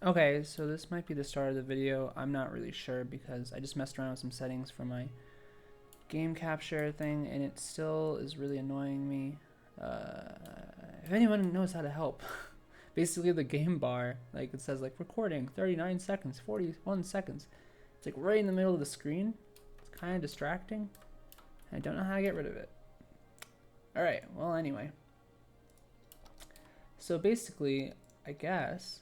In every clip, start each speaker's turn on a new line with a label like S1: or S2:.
S1: Okay, so this might be the start of the video. I'm not really sure because I just messed around with some settings for my game capture thing and it still is really annoying me. If anyone knows how to help, basically the game bar, like it says like recording 39 seconds, 41 seconds. It's like right in the middle of the screen. It's kind of distracting. I don't know how to get rid of it. Alright, well anyway. So basically, I guess,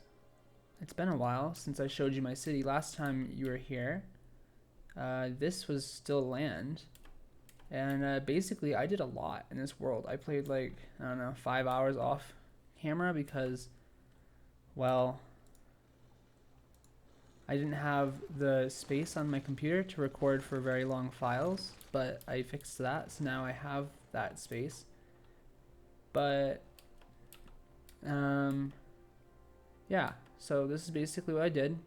S1: it's been a while since I showed you my city. Last time you were here, this was still land. And basically, I did a lot in this world. I played like, I don't know, 5 hours off camera because, well, I didn't have the space on my computer to record for very long files, but I fixed that, so now I have that space. But, yeah, so this is basically what I did.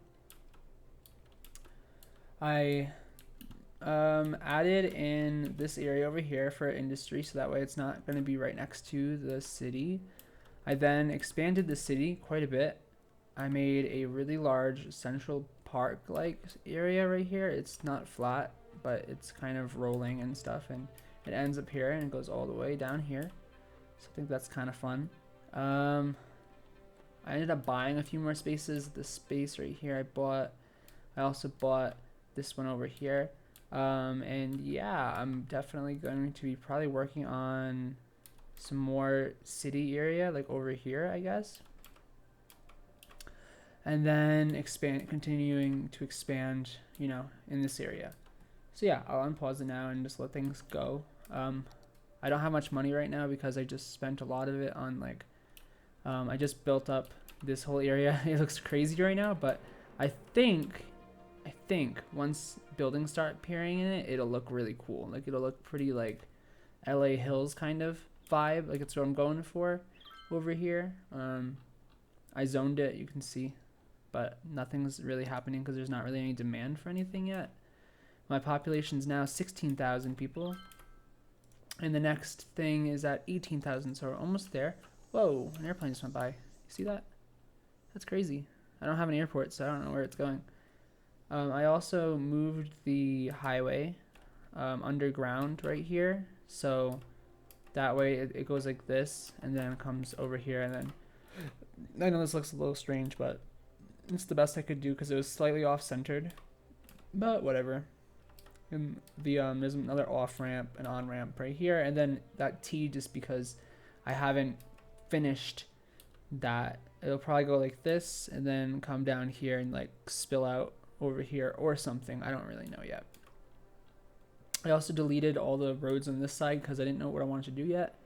S1: I added in this area over here for industry, so that way it's not going to be right next to the city. I then expanded the city quite a bit. I made a really large central park like area right here. It's not flat, but it's kind of rolling and stuff, and it ends up here and it goes all the way down here. So I think that's kind of fun. I ended up buying a few more spaces. This space right here I also bought this one over here. And yeah, I'm definitely going to be probably working on some more city area, like over here, I guess. And then continuing to expand, you know, in this area. So yeah, I'll unpause it now and just let things go. I don't have much money right now because I just spent a lot of it on like, I just built up this whole area. It looks crazy right now, but I think once buildings start appearing in it, it'll look really cool. Like it'll look pretty like LA Hills kind of vibe. Like it's what I'm going for over here. I zoned it, you can see, but nothing's really happening because there's not really any demand for anything yet. My population's now 16,000 people. And the next thing is at 18,000, so we're almost there. Whoa, an airplane just went by. You see that? That's crazy. I don't have an airport, so I don't know where it's going. I also moved the highway underground right here, so that way it goes like this, and then it comes over here, and then I know this looks a little strange, but it's the best I could do because it was slightly off-centered, but whatever. And there's another off-ramp and on-ramp right here, and then that T, just because I haven't finished that, it'll probably go like this and then come down here and like spill out over here or something. I don't really know yet. I also deleted all the roads on this side because I didn't know what I wanted to do yet.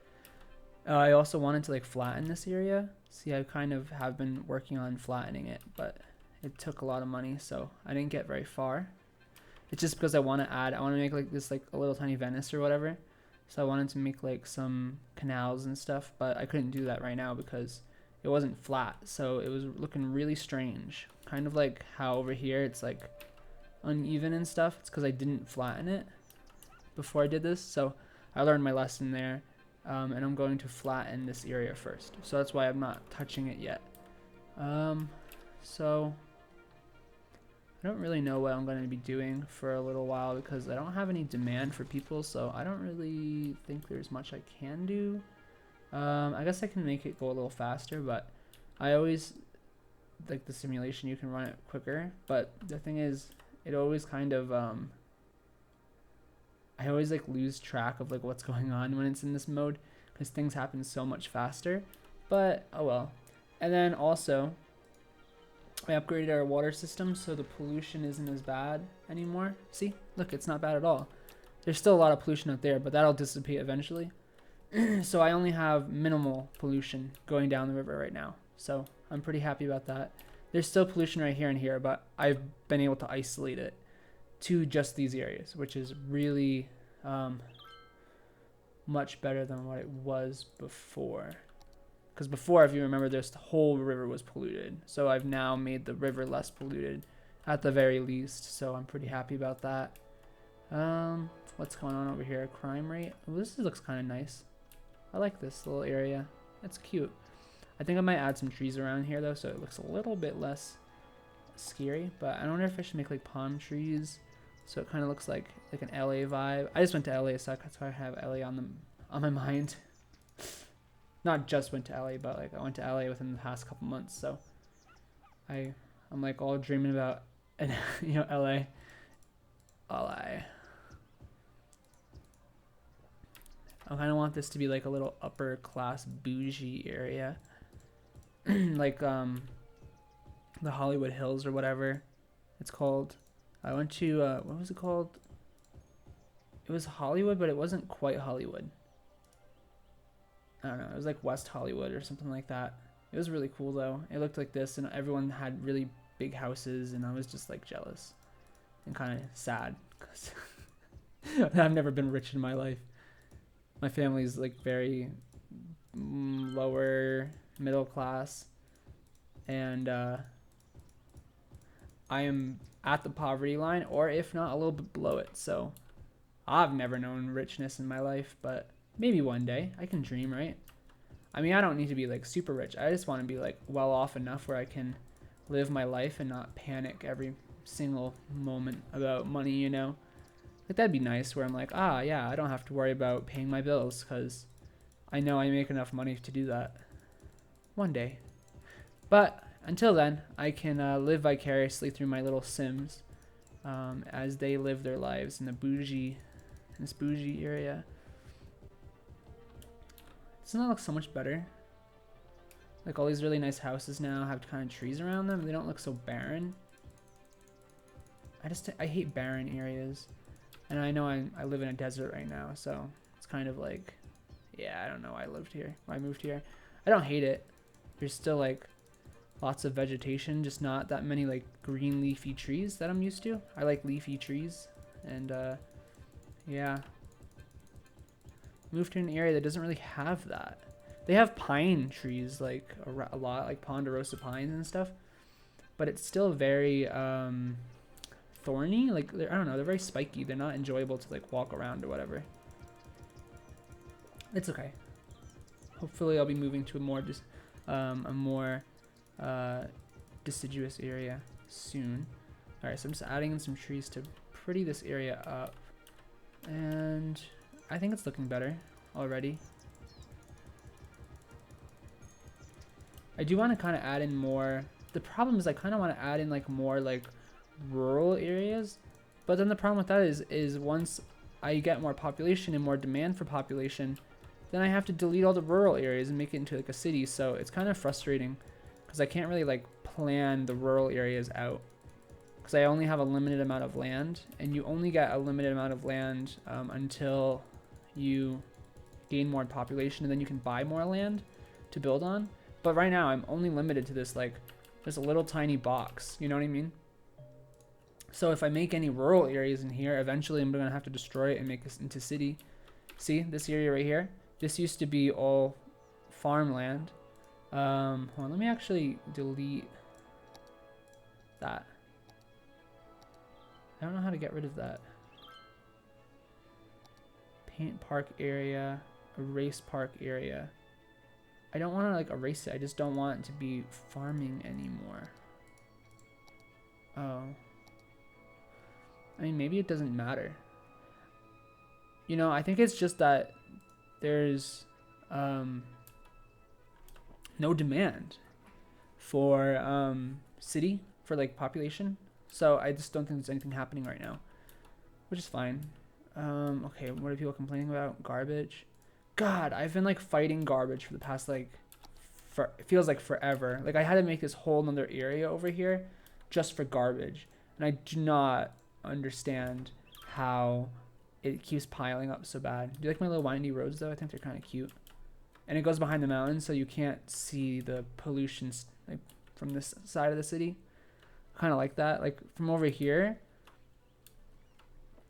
S1: I also wanted to like flatten this area. See, I kind of have been working on flattening it, but it took a lot of money, so I didn't get very far. It's just because I want to make like this like a little tiny Venice or whatever. So I wanted to make like some canals and stuff, but I couldn't do that right now because it wasn't flat, so it was looking really strange. Kind of like how over here it's like uneven and stuff. It's because I didn't flatten it before I did this, so I learned my lesson there, and I'm going to flatten this area first. So that's why I'm not touching it yet. So I don't really know what I'm going to be doing for a little while because I don't have any demand for people, so I don't really think there's much I can do. I guess I can make it go a little faster, but I always like the simulation, you can run it quicker, but the thing is it always kind of I always like lose track of like what's going on when it's in this mode because things happen so much faster, but oh well. And then also I upgraded our water system so the pollution isn't as bad anymore. See, look, it's not bad at all. There's still a lot of pollution out there, but that'll dissipate eventually. So I only have minimal pollution going down the river right now, so I'm pretty happy about that. There's still pollution right here and here, but I've been able to isolate it to just these areas, which is really much better than what it was before. Because before, if you remember, the whole river was polluted, so I've now made the river less polluted at the very least, so I'm pretty happy about that. What's going on over here? Crime rate. Ooh, this looks kind of nice. I like this little area. It's cute. I think I might add some trees around here though, so it looks a little bit less scary. But I wonder if I should make like palm trees, so it kind of looks like an LA vibe. I just went to LA, so that's why I have LA on my mind. Not just went to LA, but like I went to LA within the past couple months, so I'm like all dreaming about, you know, LA. I kind of want this to be like a little upper class bougie area, like the Hollywood Hills or whatever it's called. I went to what was it called? It was Hollywood, but it wasn't quite Hollywood. I don't know. It was like West Hollywood or something like that. It was really cool though. It looked like this, and everyone had really big houses, and I was just like jealous and kind of sad because I've never been rich in my life. My family's like very lower middle class, and I am at the poverty line, or if not a little bit below it. So I've never known richness in my life, but maybe one day. I can dream, right? I mean, I don't need to be like super rich. I just want to be like well off enough where I can live my life and not panic every single moment about money, you know? Like that'd be nice where I'm like, ah, yeah, I don't have to worry about paying my bills because I know I make enough money to do that one day. But until then, I can live vicariously through my little Sims as they live their lives in this bougie area. Doesn't that look so much better? Like all these really nice houses now have kind of trees around them. They don't look so barren. I hate barren areas. And I know I live in a desert right now, so it's kind of like, yeah, I don't know why I moved here. I don't hate it. There's still like lots of vegetation, just not that many like green leafy trees that I'm used to. I like leafy trees, and yeah. Moved to an area that doesn't really have that. They have pine trees like a lot, like ponderosa pines and stuff, but it's still very thorny. Like I don't know, they're very spiky. They're not enjoyable to like walk around or whatever. It's okay. Hopefully, I'll be moving to a more deciduous area soon. All right, so I'm just adding in some trees to pretty this area up, and I think it's looking better already. I do want to kind of add in more. The problem is I kind of want to add in like more like rural areas, but then the problem with that is once I get more population and more demand for population, then I have to delete all the rural areas and make it into like a city. So it's kind of frustrating because I can't really like plan the rural areas out because I only have a limited amount of land, and you only get a limited amount of land until you gain more population, and then you can buy more land to build on. But right now I'm only limited to this like this little tiny box, you know what I mean? So if I make any rural areas in here, eventually I'm gonna have to destroy it and make this into city. See this area right here? This used to be all farmland. Hold on, let me actually delete that. I don't know how to get rid of that. Paint park area, erase park area. I don't want to like erase it. I just don't want it to be farming anymore. Oh. I mean, maybe it doesn't matter. You know, I think it's just that there's no demand for city, for like population. So I just don't think there's anything happening right now, which is fine. Okay, what are people complaining about? Garbage. God, I've been like fighting garbage for the past like, it feels like forever. Like I had to make this whole nother area over here just for garbage, and I do not understand how it keeps piling up so bad. Do you like my little windy roads though? I think they're kind of cute, and it goes behind the mountains, so you can't see the pollution like from this side of the city. Kind of like that. Like from over here,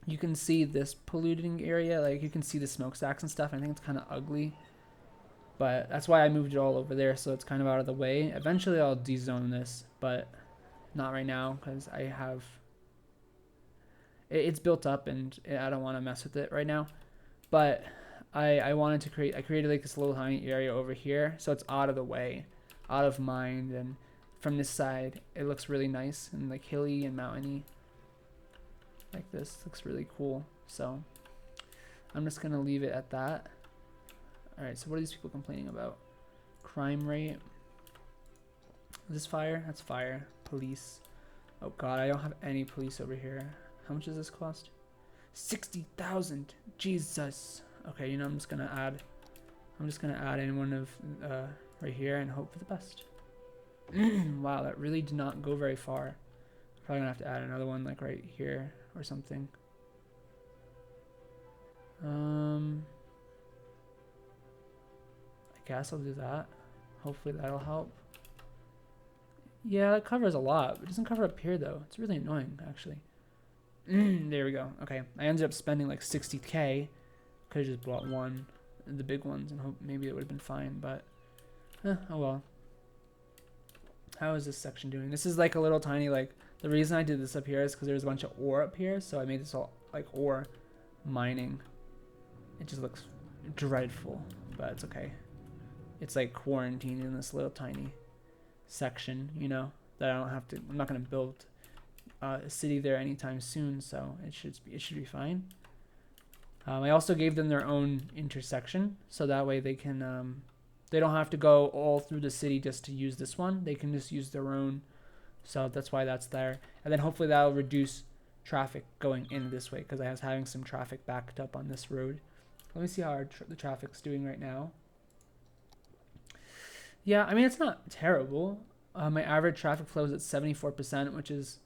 S1: you can see this polluting area. Like you can see the smokestacks and stuff. I think it's kind of ugly, but that's why I moved it all over there, so it's kind of out of the way. Eventually I'll dezone this, but not right now because I have it's built up and I don't want to mess with it right now. But I wanted to created like this little tiny area over here, so it's out of the way, out of mind, and from this side, it looks really nice and like hilly and mountainy. Like this looks really cool. So I'm just gonna leave it at that. All right, so what are these people complaining about? Crime rate. Is this fire? That's fire. Police. Oh god, I don't have any police over here. How much does this cost? 60,000. Jesus. Okay, you know, I'm just gonna add anyone of right here and hope for the best. Wow, that really did not go very far. Probably gonna have to add another one like right here or something. I guess I'll do that. Hopefully that'll help. Yeah, that covers a lot. It doesn't cover up here though. It's really annoying actually. There we go. Okay, I ended up spending like 60k. Could have just bought one, the big ones, and hope maybe it would have been fine. But oh well. How is this section doing? This is like a little tiny like. The reason I did this up here is because there's a bunch of ore up here, so I made this all like ore mining. It just looks dreadful, but it's okay. It's like quarantined in this little tiny section, you know, that I don't have to. I'm not gonna build a city there anytime soon, so it should be fine. I also gave them their own intersection, so that way they can they don't have to go all through the city just to use this one. They can just use their own. So that's why that's there. And then hopefully that'll reduce traffic going in this way, because I was having some traffic backed up on this road. Let me see how the traffic's doing right now. Yeah, I mean, it's not terrible. My average traffic flow is at 74%, which is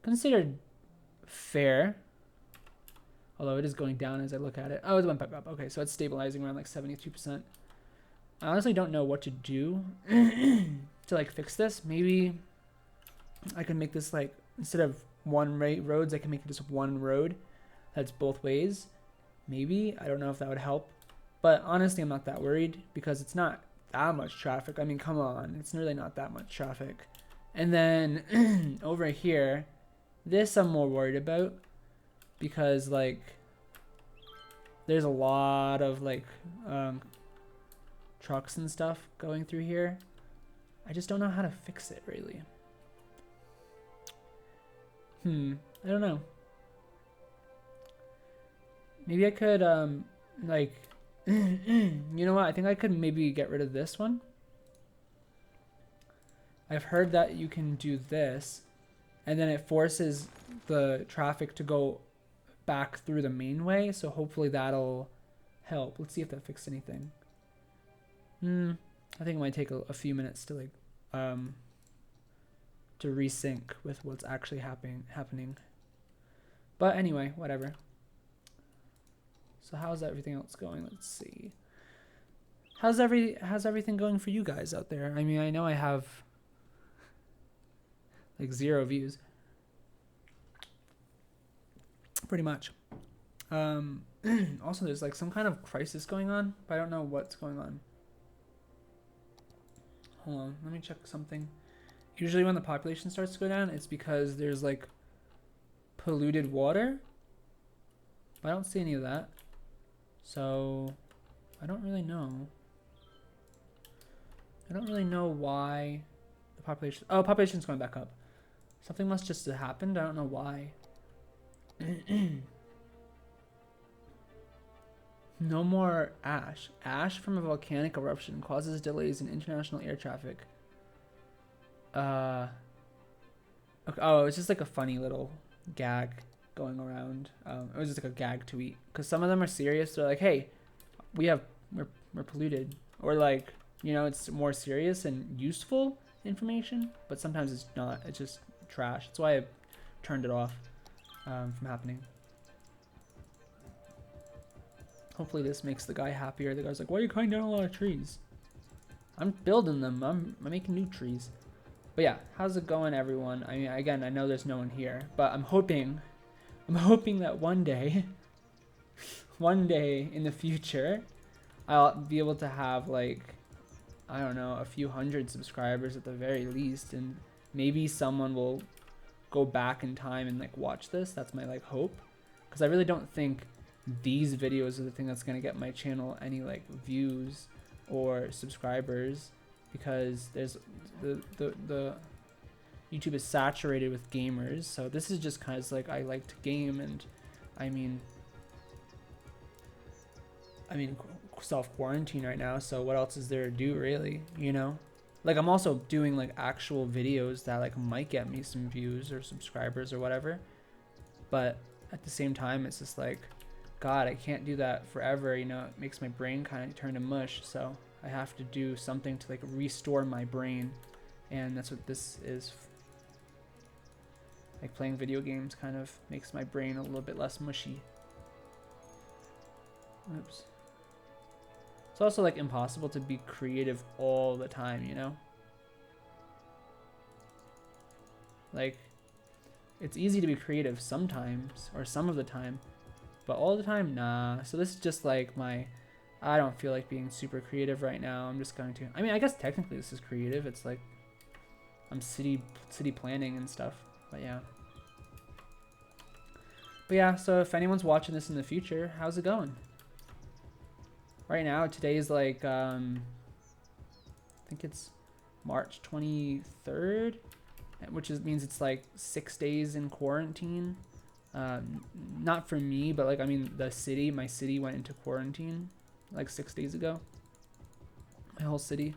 S1: considered fair. Although it is going down as I look at it. Oh, it went back up. Okay, so it's stabilizing around like 72%. I honestly don't know what to do to like fix this. Maybe I can make this like, instead of one roads, I can make it just one road that's both ways. Maybe. I don't know if that would help. But honestly, I'm not that worried because it's not that much traffic. I mean, come on. It's really not that much traffic. And then over here, this I'm more worried about because like there's a lot of like trucks and stuff going through here. I just don't know how to fix it really. I don't know. Maybe I could like you know what? I think I could maybe get rid of this one. I've heard that you can do this and then it forces the traffic to go back through the main way, so hopefully that'll help. Let's see if that fixed anything. I think it might take a few minutes to like to resync with what's actually happening. But anyway, whatever. So how's everything else going? Let's see. How's everything going for you guys out there? I mean, I know I have like 0 views. Pretty much. Also, there's like some kind of crisis going on, but I don't know what's going on. Hold on, let me check something. Usually when the population starts to go down, it's because there's like polluted water. I don't see any of that. So I don't really know. I don't really know why the population... Oh, population's going back up. Something must just have happened. I don't know why. No more ash. Ash from a volcanic eruption causes delays in international air traffic. Okay, oh, it's just like a funny little gag going around. It was just like a gag tweet because some of them are serious. They're like, "Hey, we're polluted," or like, you know, it's more serious and useful information. But sometimes it's not. It's just trash. That's why I turned it off from happening. Hopefully this makes the guy happier. The guy's like, "Why are you cutting down a lot of trees?" I'm building them. I'm making new trees. But yeah, how's it going, everyone? I mean, again, I know there's no one here, but I'm hoping that one day in the future, I'll be able to have like, I don't know, a few hundred subscribers at the very least, and maybe someone will go back in time and like watch this. That's my like hope, because I really don't think these videos are the thing that's gonna get my channel any like views or subscribers. because there's the YouTube is saturated with gamers. So this is just kind of like I like to game, and I mean self quarantine right now. So what else is there to do, really? You know, like I'm also doing like actual videos that like might get me some views or subscribers or whatever. But at the same time, it's just like, God, I can't do that forever. You know, it makes my brain kind of turn to mush. So I have to do something to like restore my brain, and that's what this is. Like playing video games kind of makes my brain a little bit less mushy. Oops. It's also like impossible to be creative all the time, you know? Like, it's easy to be creative sometimes, or some of the time, but all the time, nah. So this is just like I don't feel like being super creative right now. I'm just going to, I mean, I guess technically this is creative. It's like, I'm city planning and stuff, but yeah. But yeah, so if anyone's watching this in the future, how's it going? Right now, today is like, I think it's March 23rd, which means it's like 6 days in quarantine. Not for me, but like, I mean, my city went into quarantine like 6 days ago. My whole city.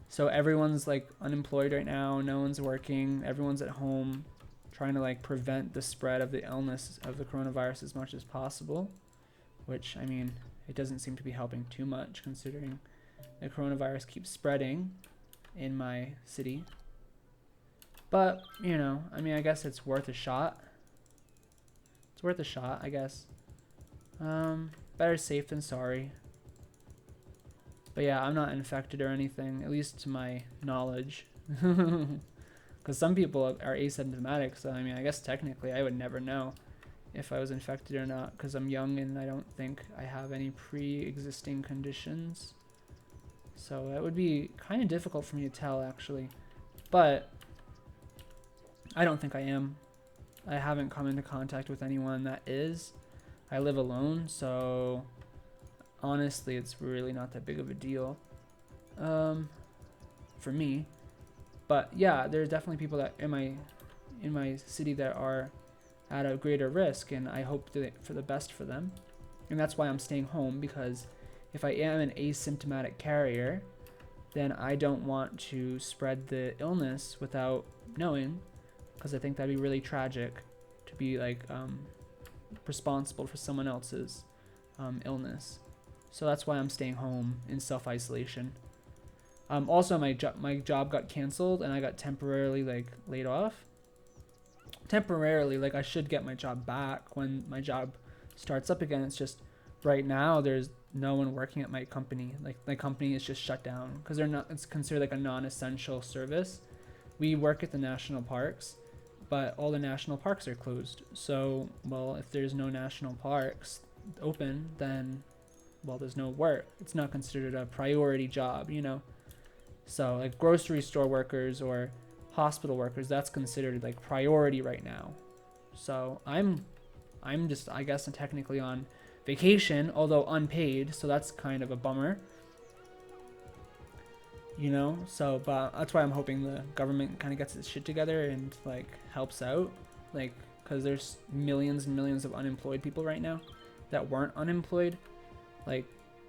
S1: So everyone's like unemployed right now. No one's working. Everyone's at home trying to like prevent the spread of the illness of the coronavirus as much as possible, which, I mean, it doesn't seem to be helping too much considering the coronavirus keeps spreading in my city. But, you know, I mean, I guess it's worth a shot. It's worth a shot, I guess. Better safe than sorry. But yeah, I'm not infected or anything, at least to my knowledge. Because some people are asymptomatic, so I mean, I guess technically I would never know if I was infected or not, because I'm young and I don't think I have any pre-existing conditions. So that would be kind of difficult for me to tell, actually. But I don't think I am. I haven't come into contact with anyone that is. I live alone, so honestly, it's really not that big of a deal for me. But yeah, there's definitely people that in my city that are at a greater risk, and I hope for the best for them. And that's why I'm staying home, because if I am an asymptomatic carrier, then I don't want to spread the illness without knowing, because I think that'd be really tragic to be like responsible for someone else's illness. So that's why I'm staying home in self-isolation. Also, my job got canceled, and I got temporarily like laid off. Temporarily, like I should get my job back when my job starts up again. It's just right now there's no one working at my company. Like my company is just shut down because it's considered like a non-essential service. We work at the national parks, but all the national parks are closed. So, well, if there's no national parks open, then, well, there's no work. It's not considered a priority job, you know? So like grocery store workers or hospital workers, that's considered like priority right now. So I'm just, I guess, technically on vacation, although unpaid, so that's kind of a bummer, you know? So, but that's why I'm hoping the government kind of gets its shit together and like helps out, like, because there's millions and millions of unemployed people right now that weren't unemployed like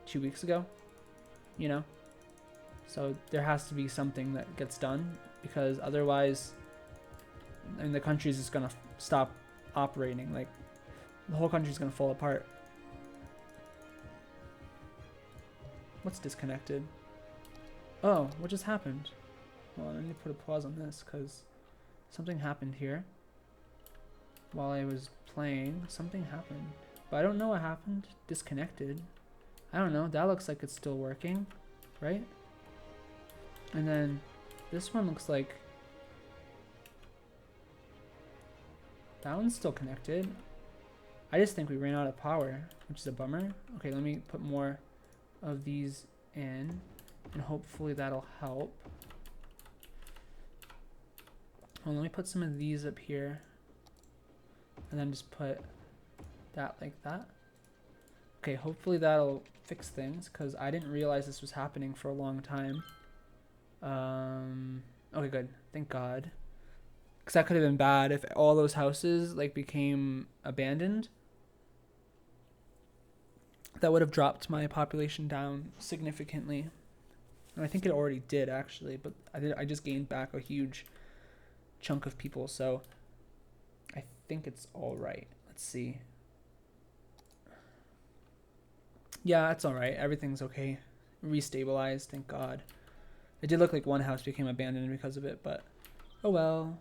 S1: 2 weeks ago, you know? So there has to be something that gets done, because otherwise, I mean, the country's just gonna stop operating. Like the whole country's gonna fall apart. What's disconnected? Oh, what just happened? Well, I need to put a pause on this because something happened here. While I was playing, something happened. But I don't know what happened. Disconnected. I don't know. That looks like it's still working, right? And then this one looks like that one's still connected. I just think we ran out of power, which is a bummer. Okay, let me put more of these in, and hopefully that'll help. Well, let me put some of these up here, and then just put that like that. Okay, hopefully that'll fix things, because I didn't realize this was happening for a long time. Okay, good. Thank God. Because that could have been bad if all those houses like became abandoned. That would have dropped my population down significantly. And I think it already did actually, but I just gained back a huge chunk of people, so I think it's all right. Let's see. Yeah, it's all right. Everything's okay. Restabilized, thank God. It did look like one house became abandoned because of it, but oh well.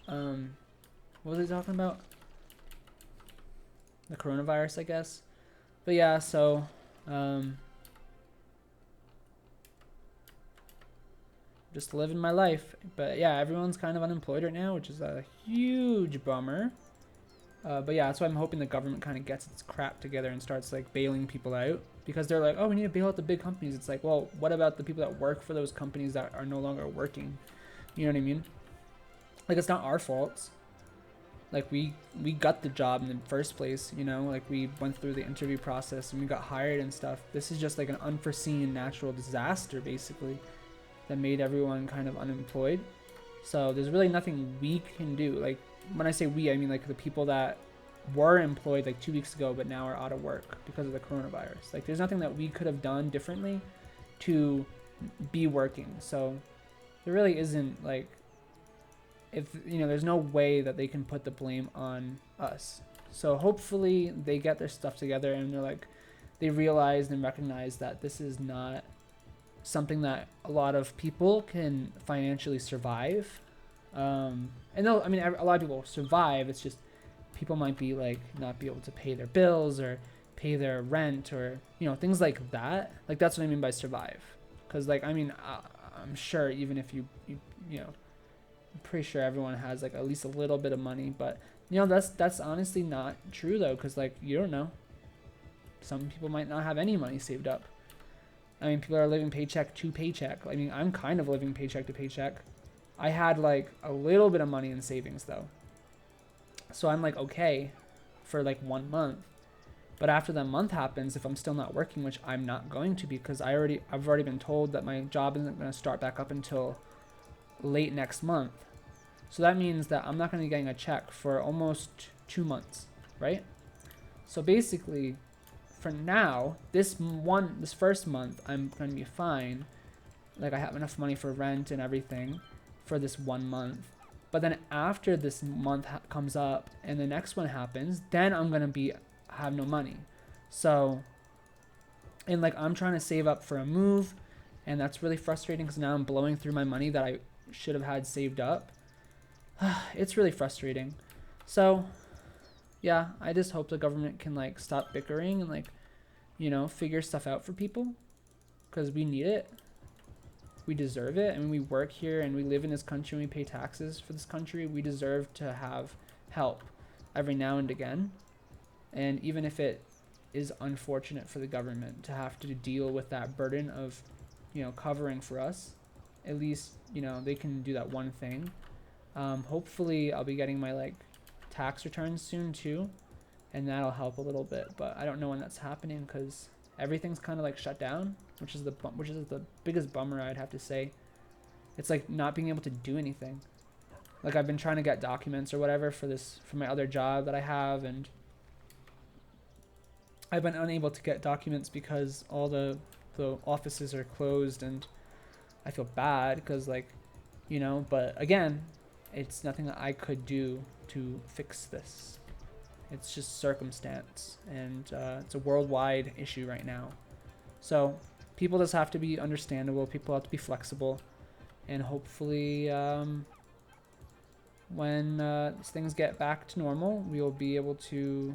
S1: What was I talking about? The coronavirus, I guess. But yeah, so just living my life. But yeah, everyone's kind of unemployed right now, which is a huge bummer. But yeah, that's why I'm hoping the government kind of gets its crap together and starts like bailing people out, because they're like, oh, we need to bail out the big companies. It's like, well, what about the people that work for those companies that are no longer working? You know what I mean? Like, it's not our faults. Like, we got the job in the first place, you know? Like, we went through the interview process and we got hired and stuff. This is just like an unforeseen natural disaster, basically, that made everyone kind of unemployed. So there's really nothing we can do. Like, when I say we, I mean like the people that were employed like 2 weeks ago but now are out of work because of the coronavirus. Like, there's nothing that we could have done differently to be working. So there really isn't, like, if you know, there's no way that they can put the blame on us. So hopefully they get their stuff together and they're like, they realize and recognize that this is not something that a lot of people can financially survive. And though, I mean, a lot of people survive, it's just people might be like not be able to pay their bills or pay their rent or, you know, things like that. Like, that's what I mean by survive. Because, like, I mean, I'm sure even if you know, I'm pretty sure everyone has like at least a little bit of money, but you know, that's honestly not true though, because like, you don't know, some people might not have any money saved up. I mean, people are living paycheck to paycheck. I mean, I'm kind of living paycheck to paycheck. I had like a little bit of money in savings though, so I'm like okay for like 1 month. But after that month happens, if I'm still not working, which I'm not going to, because I've already been told that my job isn't going to start back up until late next month. So that means that I'm not going to be getting a check for almost 2 months, right? So basically, for now, this first month, I'm going to be fine. Like, I have enough money for rent and everything for this 1 month. But then after this month comes up and the next one happens, then I'm going to have no money. So, and like, I'm trying to save up for a move, and that's really frustrating because now I'm blowing through my money that I should have had saved up. It's really frustrating. So yeah, I just hope the government can like stop bickering and like, you know, figure stuff out for people, because we need it. We deserve it. I mean, we work here and we live in this country and we pay taxes for this country. We deserve to have help every now and again. And even if it is unfortunate for the government to have to deal with that burden of, you know, covering for us, at least, you know, they can do that one thing. Hopefully I'll be getting my like tax returns soon too, and that'll help a little bit, but I don't know when that's happening because everything's kind of like shut down, which is the biggest bummer, I'd have to say. It's like not being able to do anything. Like, I've been trying to get documents or whatever for my other job that I have, and I've been unable to get documents because all the offices are closed, and I feel bad because, like, you know, but again, it's nothing that I could do to fix this. It's just circumstance, and it's a worldwide issue right now. So people just have to be understandable. People have to be flexible, and hopefully when things get back to normal, we will be able to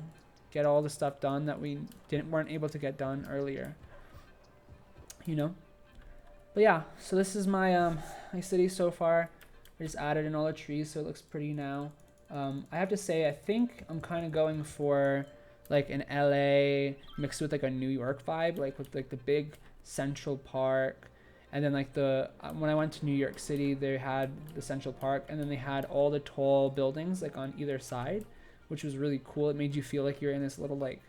S1: get all the stuff done that we weren't able to get done earlier. You know. But yeah, so this is my my city so far. I just added in all the trees, so it looks pretty now. I have to say, I think I'm kind of going for like an LA mixed with like a New York vibe, like with like the big Central Park, and then like when I went to New York City, they had the Central Park, and then they had all the tall buildings like on either side, which was really cool. It made you feel like you're in this little like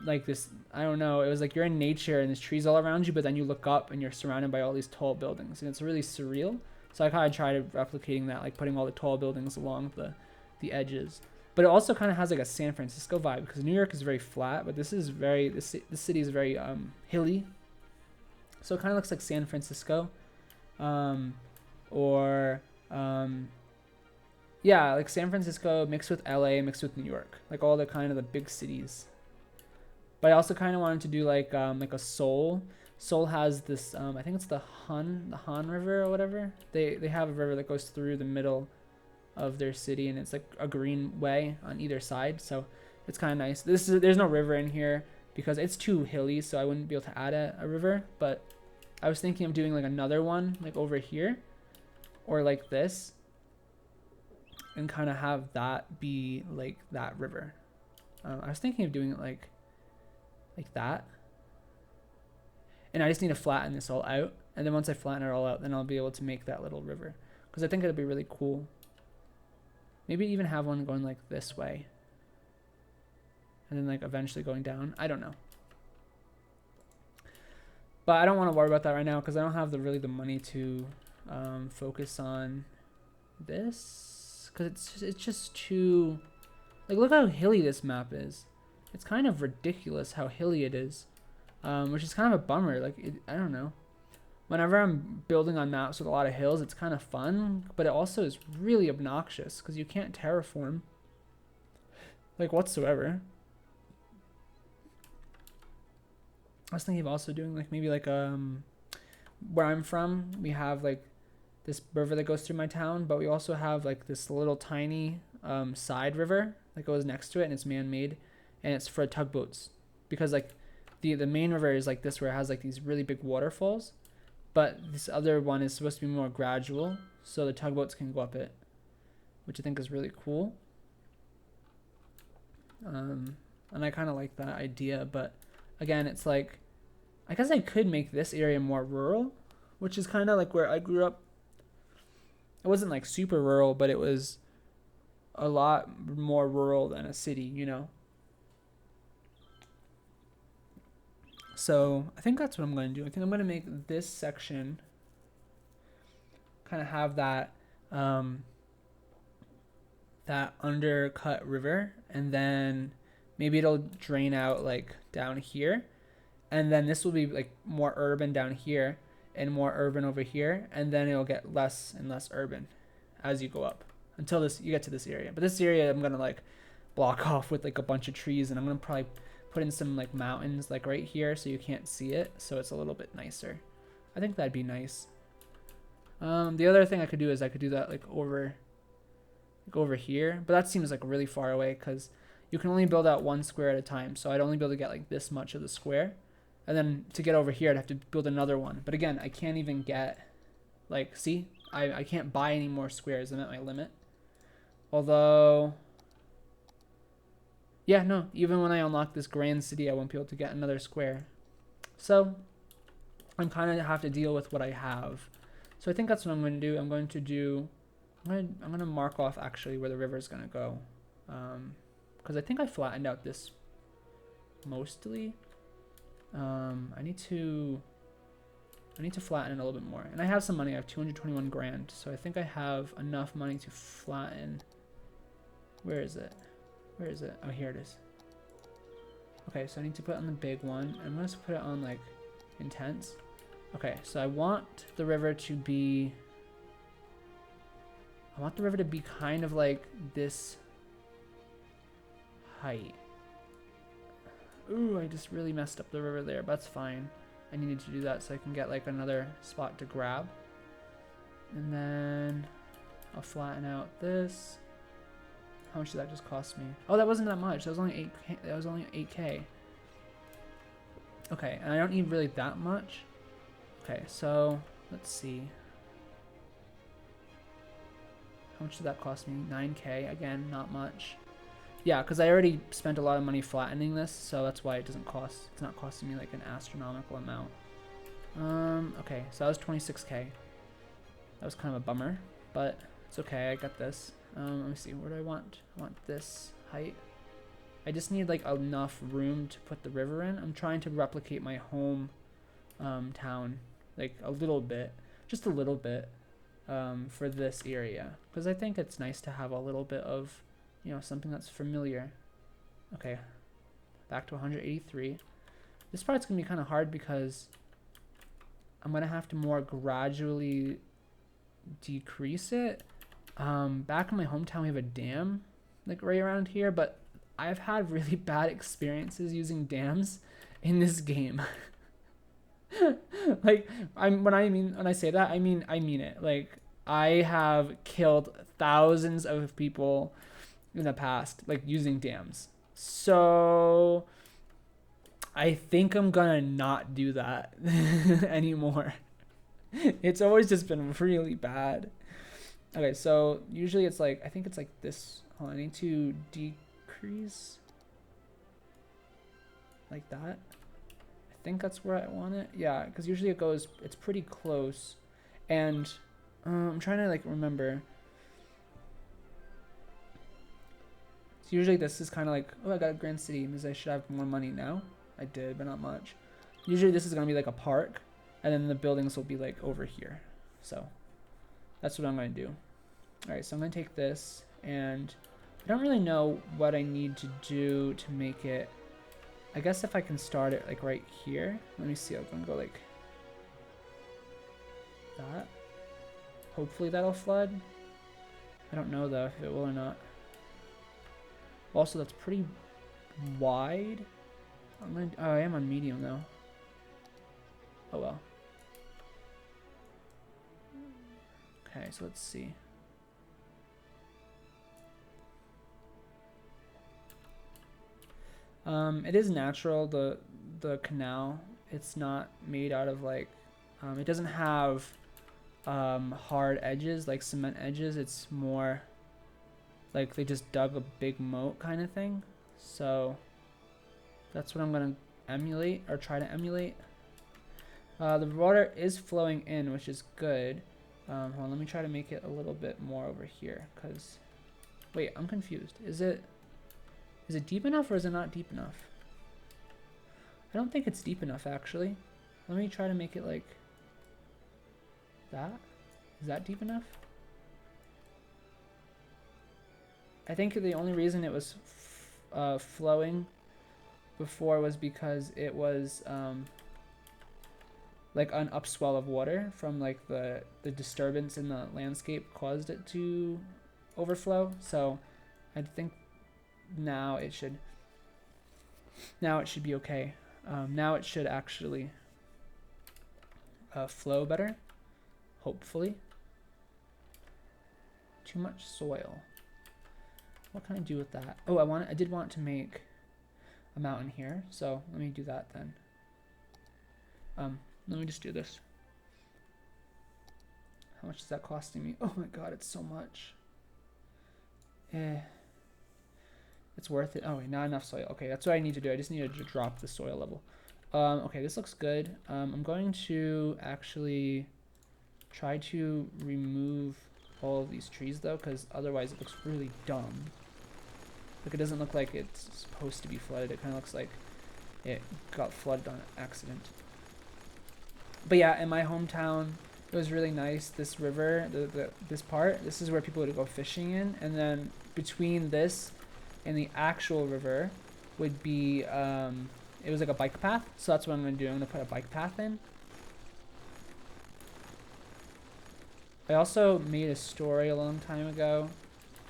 S1: like this, I don't know, it was like you're in nature and there's trees all around you, but then you look up and you're surrounded by all these tall buildings, and it's really surreal. So I kind of tried replicating that, like putting all the tall buildings along the edges. But it also kind of has like a San Francisco vibe, because New York is very flat, but this city is very hilly. So it kind of looks like San Francisco, or yeah, like San Francisco mixed with LA mixed with New York, like all the kind of the big cities. But I also kind of wanted to do like a Seoul. Seoul has this I think it's the Han River or whatever. They have a river that goes through the middle of their city, and it's like a green way on either side, so it's kind of nice. There's no river in here because it's too hilly, so I wouldn't be able to add a river. But I was thinking of doing like another one like over here, or like this, and kind of have that be like that river. I was thinking of doing it like that, and I just need to flatten this all out, and then once I flatten it all out, then I'll be able to make that little river, because I think it'll be really cool. Maybe even have one going like this way, and then like eventually going down. I don't know, but I don't want to worry about that right now because I don't have really the money to focus on this, because it's just too, like, look how hilly this map is. It's kind of ridiculous how hilly it is, which is kind of a bummer. Like, I don't know. Whenever I'm building on maps with a lot of hills, it's kind of fun, but it also is really obnoxious because you can't terraform, like, whatsoever. I was thinking of also doing like maybe like where I'm from, we have like this river that goes through my town, but we also have like this little tiny side river that goes next to it, and it's man-made, and it's for tugboats, because like the main river is like this, where it has like these really big waterfalls, but this other one is supposed to be more gradual, so the tugboats can go up it, which I think is really cool. And I kind of like that idea, but again, it's like, I guess I could make this area more rural, which is kind of like where I grew up. It wasn't like super rural, but it was a lot more rural than a city, you know? So I think that's what I'm going to do. I think I'm going to make this section kind of have that that undercut river, and then maybe it'll drain out like down here, and then this will be like more urban down here and more urban over here, and then it'll get less and less urban as you go up until you get to this area. But this area I'm gonna like block off with like a bunch of trees, and I'm gonna probably put in some like mountains like right here so you can't see it, so it's a little bit nicer. I think that'd be nice. The other thing I could do is I could do that like over here, but that seems like really far away because you can only build out one square at a time, so I'd only be able to get like this much of the square, and then to get over here I'd have to build another one. But again, I can't even get, like, see, I can't buy any more squares. I'm at my limit. Although, yeah, no, even when I unlock this grand city, I won't be able to get another square. So I'm kind of have to deal with what I have. So I think that's what I'm going to do. I'm going to mark off actually where the river is going to go, because I think I flattened out this mostly. I need to flatten it a little bit more, and I have some money. I have 221 grand, so I think I have enough money to flatten. Where is it? Where is it? Oh, here it is. Okay, so I need to put it on the big one. I'm going to put it on like intense. Okay, so I want the river to be kind of like this height. Ooh, I just really messed up the river there, but that's fine. I needed to do that so I can get like another spot to grab. And then I'll flatten out this. How much did that just cost me? Oh, that wasn't that much. That was only 8K. That was only 8K. Okay, and I don't need really that much. Okay, so let's see. How much did that cost me? 9K. Again, not much. Yeah, because I already spent a lot of money flattening this, so that's why it doesn't cost. It's not costing me like an astronomical amount. Okay, so that was 26K. That was kind of a bummer, but it's okay. I got this. Let me see. Where do I want? I want this height. I just need like enough room to put the river in. I'm trying to replicate my home town like a little bit, just a little bit, for this area, because I think it's nice to have a little bit of, something that's familiar. Okay, back to 183. This part's gonna be kind of hard because I'm gonna have to more gradually decrease it. Back in my hometown we have a dam like right around here, but I've had really bad experiences using dams in this game. Like, when I say that, I mean it. Like, I have killed thousands of people in the past, like, using dams. So I think I'm gonna not do that anymore. It's always just been really bad. Okay, so usually it's like, I think it's like this. Hold on, I need to decrease like that. I think that's where I want it. Yeah, because usually it's pretty close. And I'm trying to like remember. So usually this is kind of like, oh, I got a grand city, means I should have more money now. I did, but not much. Usually this is going to be like a park, and then the buildings will be like over here. So that's what I'm going to do. All right, so I'm going to take this, and I don't really know what I need to do to make it. I guess if I can start it like right here. Let me see, I'm going to go like that. Hopefully that'll flood. I don't know though if it will or not. Also, that's pretty wide. Oh, I am on medium though. Oh well. Okay, so let's see. It is natural, the canal. It's not made out of like, it doesn't have hard edges, like cement edges. It's more like they just dug a big moat kind of thing. So that's what I'm gonna emulate, or try to emulate. The water is flowing in, which is good. Hold on, let me try to make it a little bit more over here, because wait, I'm confused. Is it deep enough, or is it not deep enough? I don't think it's deep enough, actually. Let me try to make it like that. Is that deep enough? I think the only reason it was flowing before was because it was like an upswell of water from like the disturbance in the landscape caused it to overflow. So I think now it should be okay. Now it should actually flow better, hopefully. Too much soil. What can I do with that? Oh, I did want to make a mountain here, so let me do that then. Let me just do this. How much is that costing me? Oh my god, it's so much. It's worth it. Oh wait, not enough soil. Okay, that's what I need to do. I just need to drop the soil level. Okay, this looks good. I'm going to actually try to remove all of these trees though, because otherwise it looks really dumb. Like, it doesn't look like it's supposed to be flooded. It kind of looks like it got flooded on accident. But yeah, in my hometown, it was really nice. This river, this part, this is where people would go fishing in, and then between this and the actual river would be it was like a bike path. So that's what I'm going to do. I'm going to put a bike path in. I also made a story a long time ago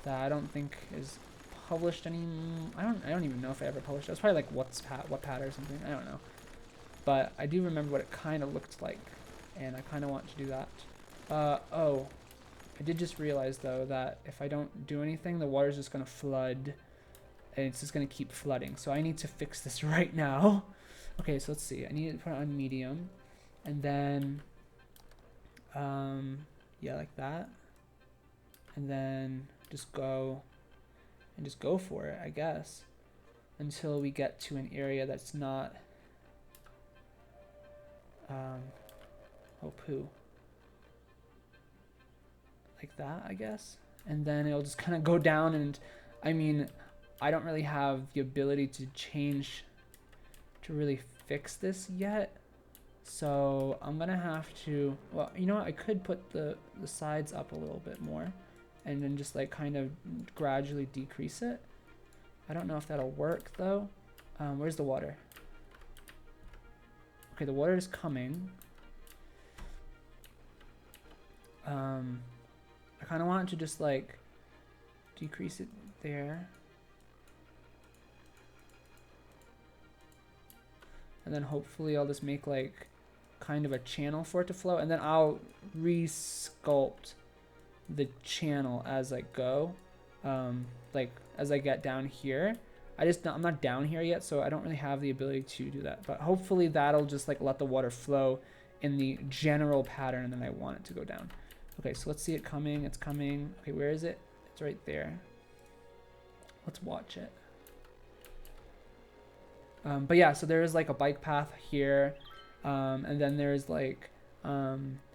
S1: that I don't think is published anymore. I don't even know if I ever published it. It was probably like Wattpad or something. I don't know. But I do remember what it kind of looked like, and I kind of want to do that. Oh, I did just realize though that if I don't do anything, the water's just going to flood, and it's just going to keep flooding. So I need to fix this right now. Okay, so let's see. I need to put it on medium, and then yeah, like that, and then just go for it, I guess, until we get to an area that's not like that, I guess, and then it'll just kind of go down. And I mean, I don't really have the ability to change, to really fix this yet. So I'm gonna have to, well, you know what, I could put the sides up a little bit more and then just like kind of gradually decrease it. I don't know if that'll work though. Where's the water? Okay, the water is coming. I kind of want to just like decrease it there. And then hopefully I'll just make like kind of a channel for it to flow, and then I'll re-sculpt the channel as I go. Like as I get down here. I'm not down here yet, so I don't really have the ability to do that. But hopefully that'll just like let the water flow in the general pattern that I want it to go down. Okay, so let's see it coming. It's coming. Okay, where is it? It's right there. Let's watch it. But yeah, so there's like a bike path here, and then there's like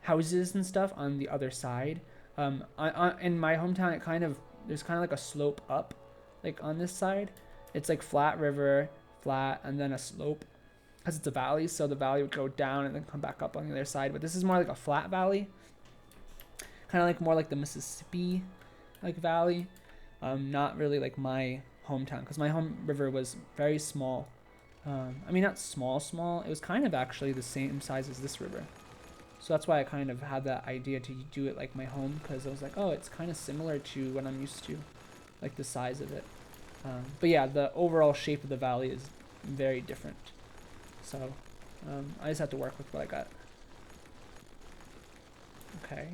S1: houses and stuff on the other side. In my hometown, there's kind of like a slope up, like on this side. It's like flat river, flat, and then a slope, because it's a valley. So the valley would go down and then come back up on the other side. But this is more like a flat valley, kind of like more like the Mississippi, like valley. Not really like my hometown, because my home river was very small. I mean, not small. It was kind of actually the same size as this river. So that's why I kind of had that idea to do it like my home, because I was like, oh, it's kind of similar to what I'm used to, like the size of it. But yeah, the overall shape of the valley is very different. So I just have to work with what I got. Okay.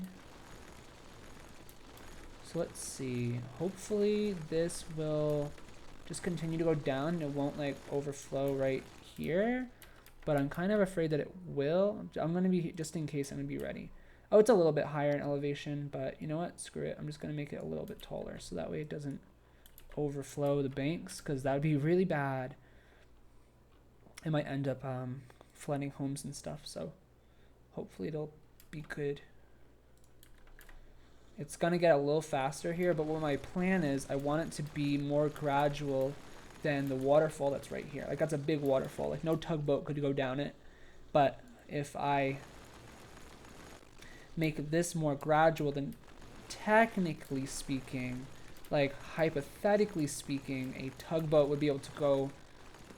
S1: So let's see. Hopefully this will just continue to go down. It won't like overflow right here, but I'm kind of afraid that it will. I'm going to be, just in case, I'm going to be ready. Oh, it's a little bit higher in elevation, but you know what? Screw it. I'm just going to make it a little bit taller, so that way it doesn't overflow the banks, because that would be really bad. It might end up flooding homes and stuff, so hopefully it'll be good. It's going to get a little faster here, but what my plan is, I want it to be more gradual than the waterfall that's right here. Like, that's a big waterfall. Like, no tugboat could go down it. But if I make this more gradual, then technically speaking, like hypothetically speaking, a tugboat would be able to go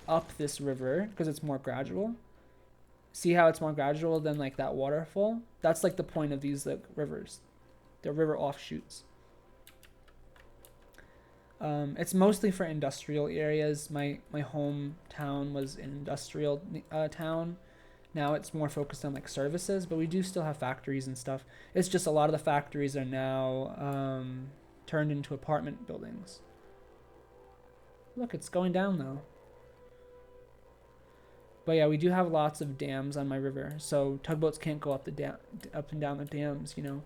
S1: up this river because it's more gradual. See how it's more gradual than like that waterfall? That's like the point of these like rivers. They're river offshoots. It's mostly for industrial areas. My hometown was an industrial town. Now it's more focused on like services, but we do still have factories and stuff. It's just a lot of the factories are now turned into apartment buildings. Look, it's going down though. But yeah, we do have lots of dams on my river, so tugboats can't go up and down the dams, you know.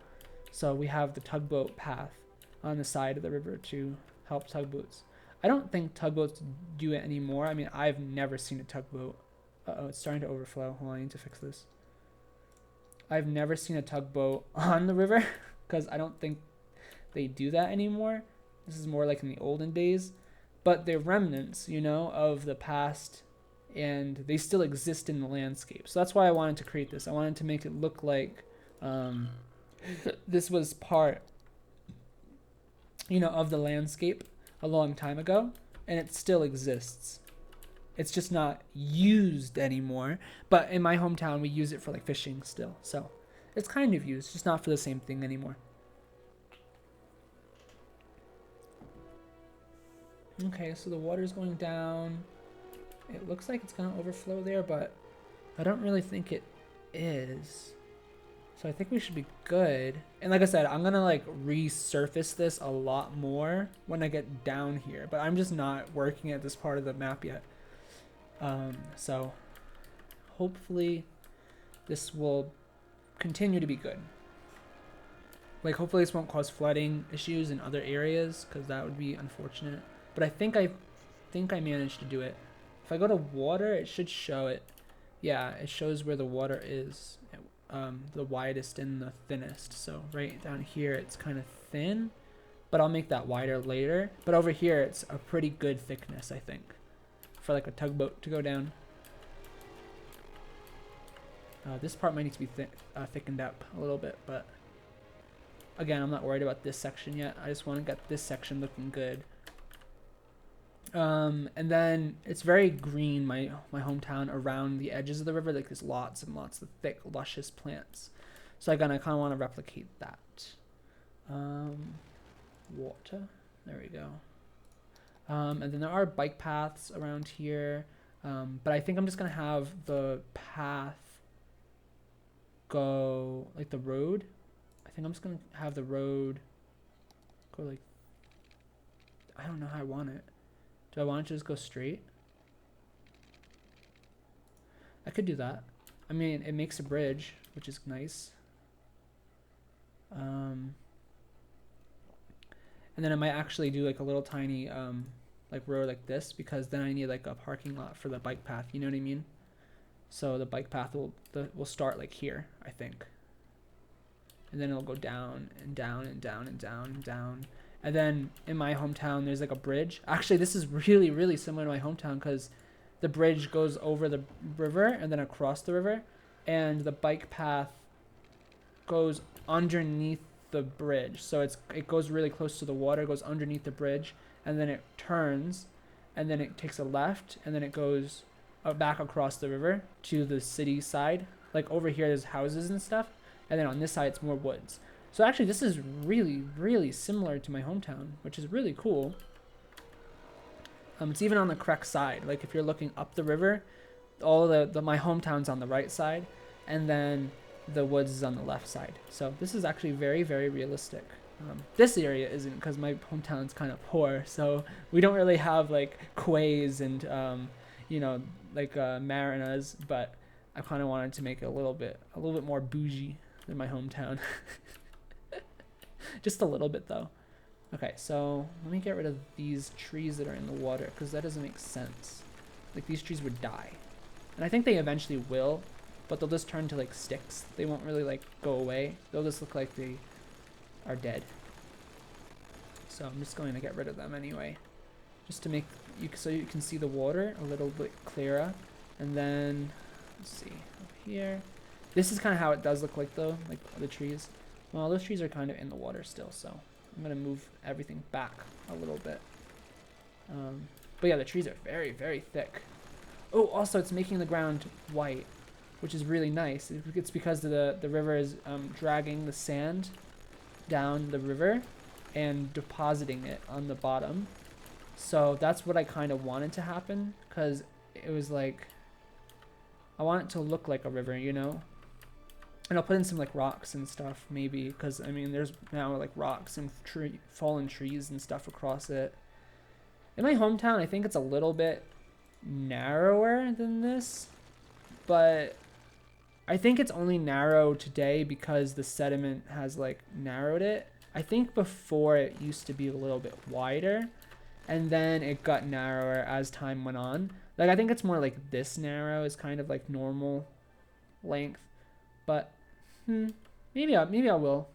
S1: So we have the tugboat path on the side of the river to help tugboats. I don't think tugboats do it anymore. I mean, I've never seen a tugboat. Uh-oh, it's starting to overflow. Hold on, I need to fix this. I've never seen a tugboat on the river because I don't think they do that anymore. This is more like in the olden days. But they're remnants, you know, of the past, and they still exist in the landscape. So that's why I wanted to create this. I wanted to make it look like this was part, you know, of the landscape a long time ago, and it still exists. It's just not used anymore. But in my hometown, we use it for like fishing still. So it's kind of used, just not for the same thing anymore. Okay, so the water's going down. It looks like it's going to overflow there, but I don't really think it is. So I think we should be good. And like I said, I'm going to like resurface this a lot more when I get down here. But I'm just not working at this part of the map yet. So hopefully this will continue to be good. Like hopefully this won't cause flooding issues in other areas, because that would be unfortunate. But I think I managed to do it. If I go to water, it should show it. Yeah, it shows where the water is, the widest and the thinnest. So right down here, it's kind of thin, but I'll make that wider later. But over here, it's a pretty good thickness, I think, for like a tugboat to go down. This part might need to be thickened up a little bit, but again, I'm not worried about this section yet. I just want to get this section looking good. And then it's very green, my hometown, around the edges of the river. Like there's lots and lots of thick, luscious plants. So again, I kind of want to replicate that. Water. There we go. And then there are bike paths around here. But I think I'm just going to have the path go, like the road. I think I'm just going to have the road go like, I don't know how I want it. Do I want it to just go straight? I could do that. I mean, it makes a bridge, which is nice. And then I might actually do like a little tiny like road like this, because then I need like a parking lot for the bike path. You know what I mean? So the bike path will start like here, I think. And then it'll go down and down and down and down and down. And then in my hometown, there's like a bridge. Actually, this is really, really similar to my hometown, because the bridge goes over the river and then across the river. And the bike path goes underneath the bridge. So it goes really close to the water, goes underneath the bridge, and then it turns, and then it takes a left, and then it goes back across the river to the city side. Like over here, there's houses and stuff. And then on this side, it's more woods. So actually, this is really, really similar to my hometown, which is really cool. It's even on the correct side. Like if you're looking up the river, all my hometown's on the right side, and then the woods is on the left side. So this is actually very, very realistic. This area isn't, because my hometown's kind of poor, so we don't really have like quays and you know, like marinas. But I kind of wanted to make it a little bit more bougie than my hometown. Just a little bit though. Okay, so let me get rid of these trees that are in the water, because that doesn't make sense. Like these trees would die, and I think they eventually will, but they'll just turn to like sticks. They won't really like go away. They'll just look like they are dead. So I'm just going to get rid of them anyway, just to make so you can see the water a little bit clearer. And then let's see over here. This is kind of how it does look like though, like the trees. Well, those trees are kind of in the water still, so I'm gonna move everything back a little bit. But yeah, the trees are very, very thick. Oh, also it's making the ground white, which is really nice. It's because the river is dragging the sand down the river and depositing it on the bottom. So that's what I kind of wanted to happen, because it was like, I want it to look like a river, you know? And I'll put in some like rocks and stuff maybe, because I mean there's now like rocks and fallen trees and stuff across it. In my hometown, I think it's a little bit narrower than this, but I think it's only narrow today because the sediment has like narrowed it. I think before it used to be a little bit wider, and then it got narrower as time went on. Like I think it's more like this narrow is kind of like normal length, but maybe I will.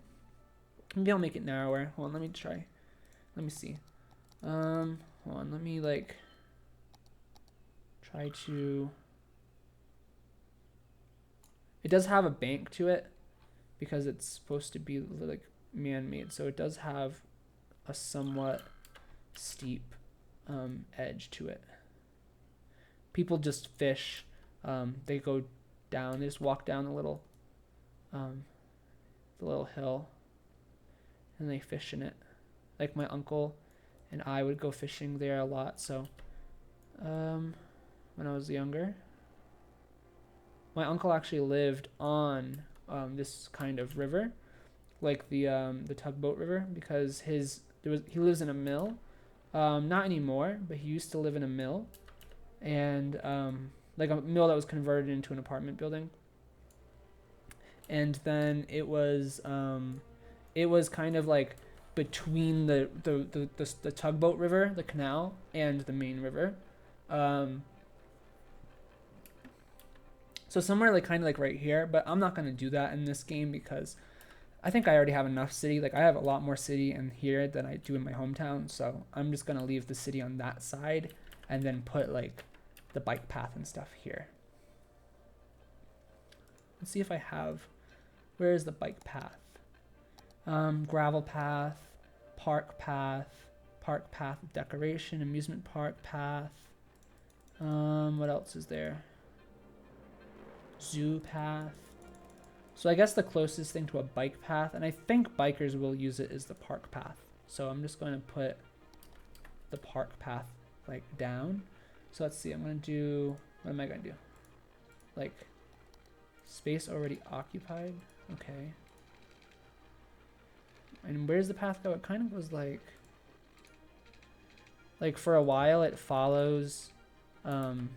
S1: Maybe I'll make it narrower. Hold on, let me try. Let me see. Hold on, let me like try to. It does have a bank to it because it's supposed to be like man-made, so it does have a somewhat steep edge to it. People just fish. They go down. They just walk down the little hill, and they fish in it. Like my uncle and I would go fishing there a lot. So when I was younger, my uncle actually lived on this kind of river, like the tugboat river, because he lives in a mill. Not anymore, but he used to live in a mill, and like a mill that was converted into an apartment building. And then it was kind of like between the tugboat river, the canal, and the main river. So somewhere like kind of like right here, but I'm not gonna do that in this game because I think I already have enough city. Like I have a lot more city in here than I do in my hometown. So I'm just gonna leave the city on that side and then put like the bike path and stuff here. Let's see if I have, where is the bike path? Gravel path, park path decoration, amusement park path. What else is there? Zoo path. So I guess the closest thing to a bike path, and I think bikers will use it, is the park path. So I'm just going to put the park path like down. So let's see, I'm going to do, what am I going to do? Like space already occupied. Okay. And where's the path go? It kind of goes like for a while it follows the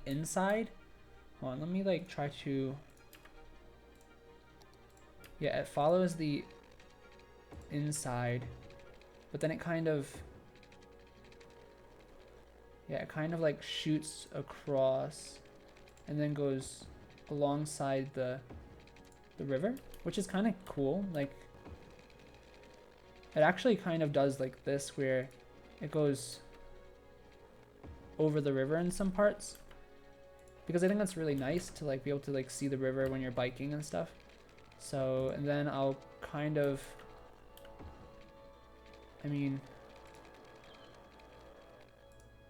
S1: inside. Hold on, let me like try to, yeah, it follows the inside, but then it kind of, yeah, it kind of like shoots across and then goes alongside the river, which is kind of cool. Like it actually kind of does like this, where it goes over the river in some parts, because I think that's really nice to like be able to like see the river when you're biking and stuff. So, and then I'll kind of, I mean,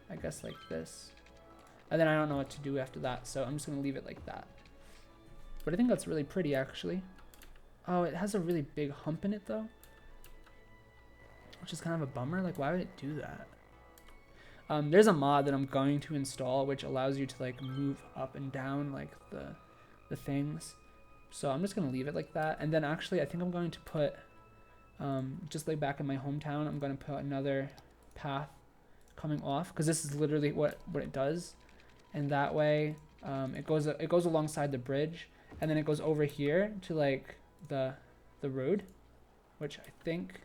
S1: I guess like this, and then I don't know what to do after that, so I'm just gonna leave it like that. But I think that's really pretty, actually. Oh, it has a really big hump in it though, which is kind of a bummer. Like, why would it do that? There's a mod that I'm going to install which allows you to like move up and down like the things. So I'm just gonna leave it like that. And then actually I think I'm going to put, just like back in my hometown, I'm gonna put another path coming off, because this is literally what it does. And that way it goes alongside the bridge, and then it goes over here to like the road, which I think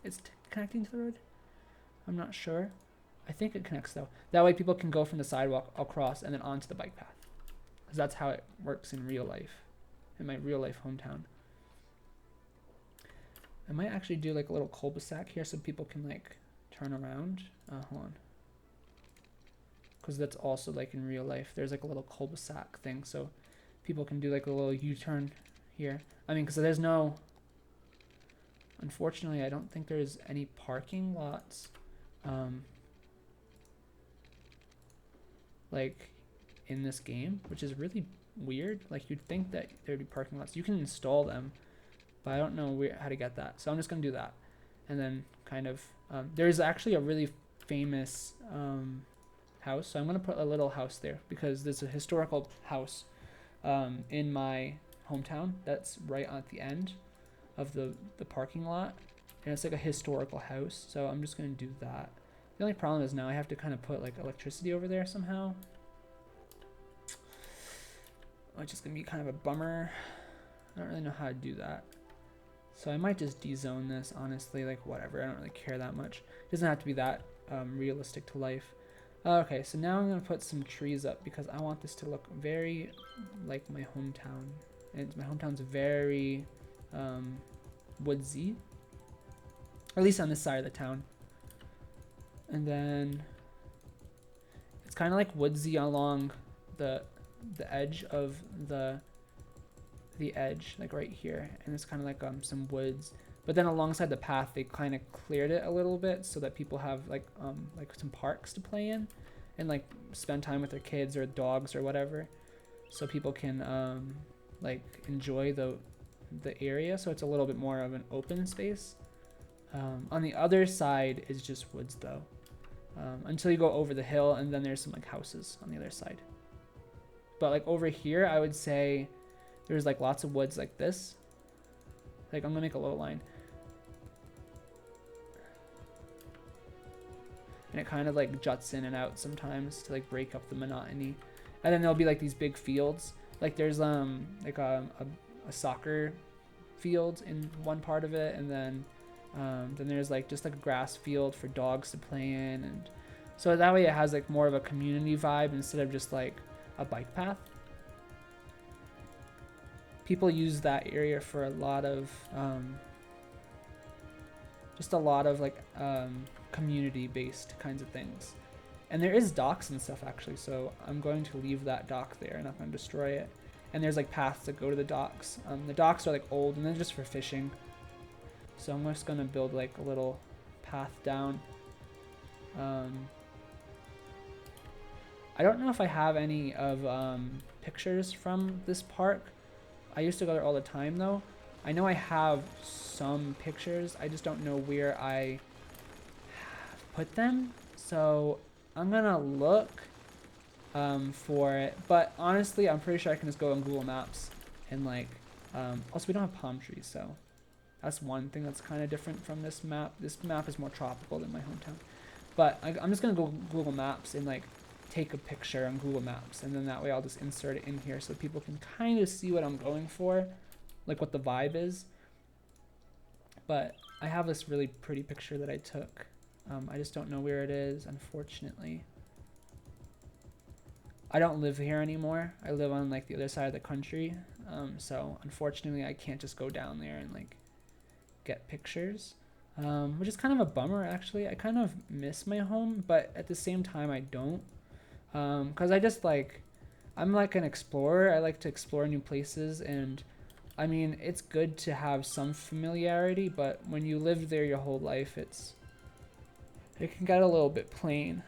S1: it's connecting to the road. I'm not sure. I think it connects though. That way people can go from the sidewalk across and then onto the bike path, because that's how it works in real life, in my real life hometown. I might actually do like a little cul-de-sac here so people can like turn around. Hold on. Because that's also like in real life. There's like a little cul-de-sac thing, so people can do like a little U-turn here. I mean, because there's no, unfortunately, I don't think there's any parking lots like in this game, which is really weird. Like you'd think that there'd be parking lots. You can install them, but I don't know how to get that. So I'm just gonna do that. And then kind of, there's actually a really famous house. So I'm gonna put a little house there because there's a historical house in my hometown that's right at the end of the parking lot. And it's like a historical house. So I'm just gonna do that. The only problem is now I have to kind of put like electricity over there somehow, which is gonna be kind of a bummer. I don't really know how to do that. So I might just dezone this, honestly, like whatever. I don't really care that much. It doesn't have to be that realistic to life. Okay, so now I'm gonna put some trees up because I want this to look very like my hometown. And my hometown's very woodsy, or at least on this side of the town. And then it's kind of like woodsy along the edge of the edge, like right here, and it's kind of like some woods. But then alongside the path, they kind of cleared it a little bit so that people have like some parks to play in and like spend time with their kids or dogs or whatever, so people can like enjoy the area. So it's a little bit more of an open space. On the other side is just woods though, until you go over the hill, and then there's some like houses on the other side. But like over here, I would say there's like lots of woods like this. Like I'm gonna make a little line, and it kind of like juts in and out sometimes to like break up the monotony. And then there'll be like these big fields. Like there's like a soccer field in one part of it, and then there's like just like a grass field for dogs to play in, and so that way it has like more of a community vibe instead of just like a bike path. people use that area for a lot of just a lot of like community-based kinds of things. And there is docks and stuff actually, so I'm going to leave that dock there. I'm not going to destroy it. And there's like paths that go to the docks. The docks are like old and they're just for fishing. So I'm just going to build like a little path down. I don't know if I have any of pictures from this park. I used to go there all the time though. I know I have some pictures. I just don't know where I put them. So I'm gonna look for it. But honestly, I'm pretty sure I can just go on Google Maps and like, also we don't have palm trees, so that's one thing that's kind of different from this map. This map is more tropical than my hometown. But I'm just gonna go Google Maps and like take a picture on Google Maps, and then that way I'll just insert it in here so people can kind of see what I'm going for, like what the vibe is. But I have this really pretty picture that I took. I just don't know where it is, unfortunately. I don't live here anymore. I live on like the other side of the country. So unfortunately I can't just go down there and like get pictures. Which is kind of a bummer actually. I kind of miss my home, but at the same time I don't. Cause I just like, I'm like an explorer. I like to explore new places, and I mean, it's good to have some familiarity, but when you live there your whole life, it can get a little bit plain.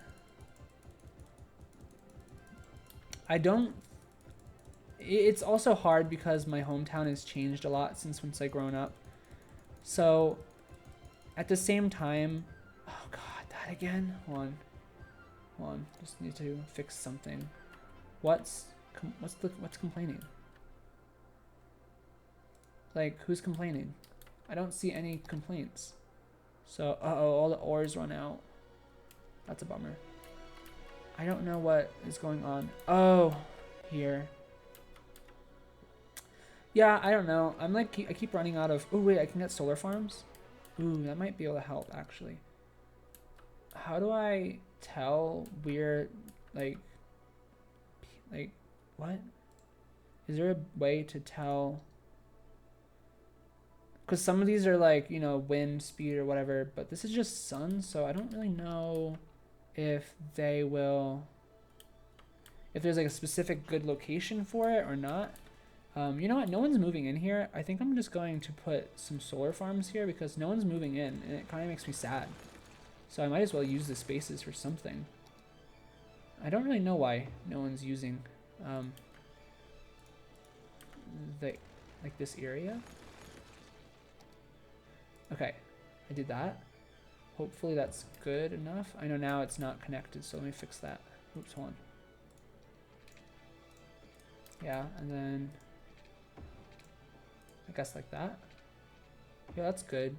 S1: It's also hard because my hometown has changed a lot since I grown up. So at the same time, oh God, that again, hold on, just need to fix something. What's complaining? Like, who's complaining? I don't see any complaints. So, uh-oh, all the ores run out. That's a bummer. I don't know what is going on. Oh, here. Yeah, I don't know. I'm like, I keep running out of, oh wait, I can get solar farms? Ooh, that might be able to help actually. How do I tell where, like what? Is there a way to tell? Because some of these are like, you know, wind speed or whatever, but this is just sun, so I don't really know if they will, if there's like a specific good location for it or not. You know what? No one's moving in here. I think I'm just going to put some solar farms here because no one's moving in, and it kind of makes me sad. So I might as well use the spaces for something. I don't really know why no one's using like this area. Okay, I did that. Hopefully that's good enough. I know now it's not connected, so let me fix that. Oops, hold on. Yeah, and then I guess like that. Yeah, that's good.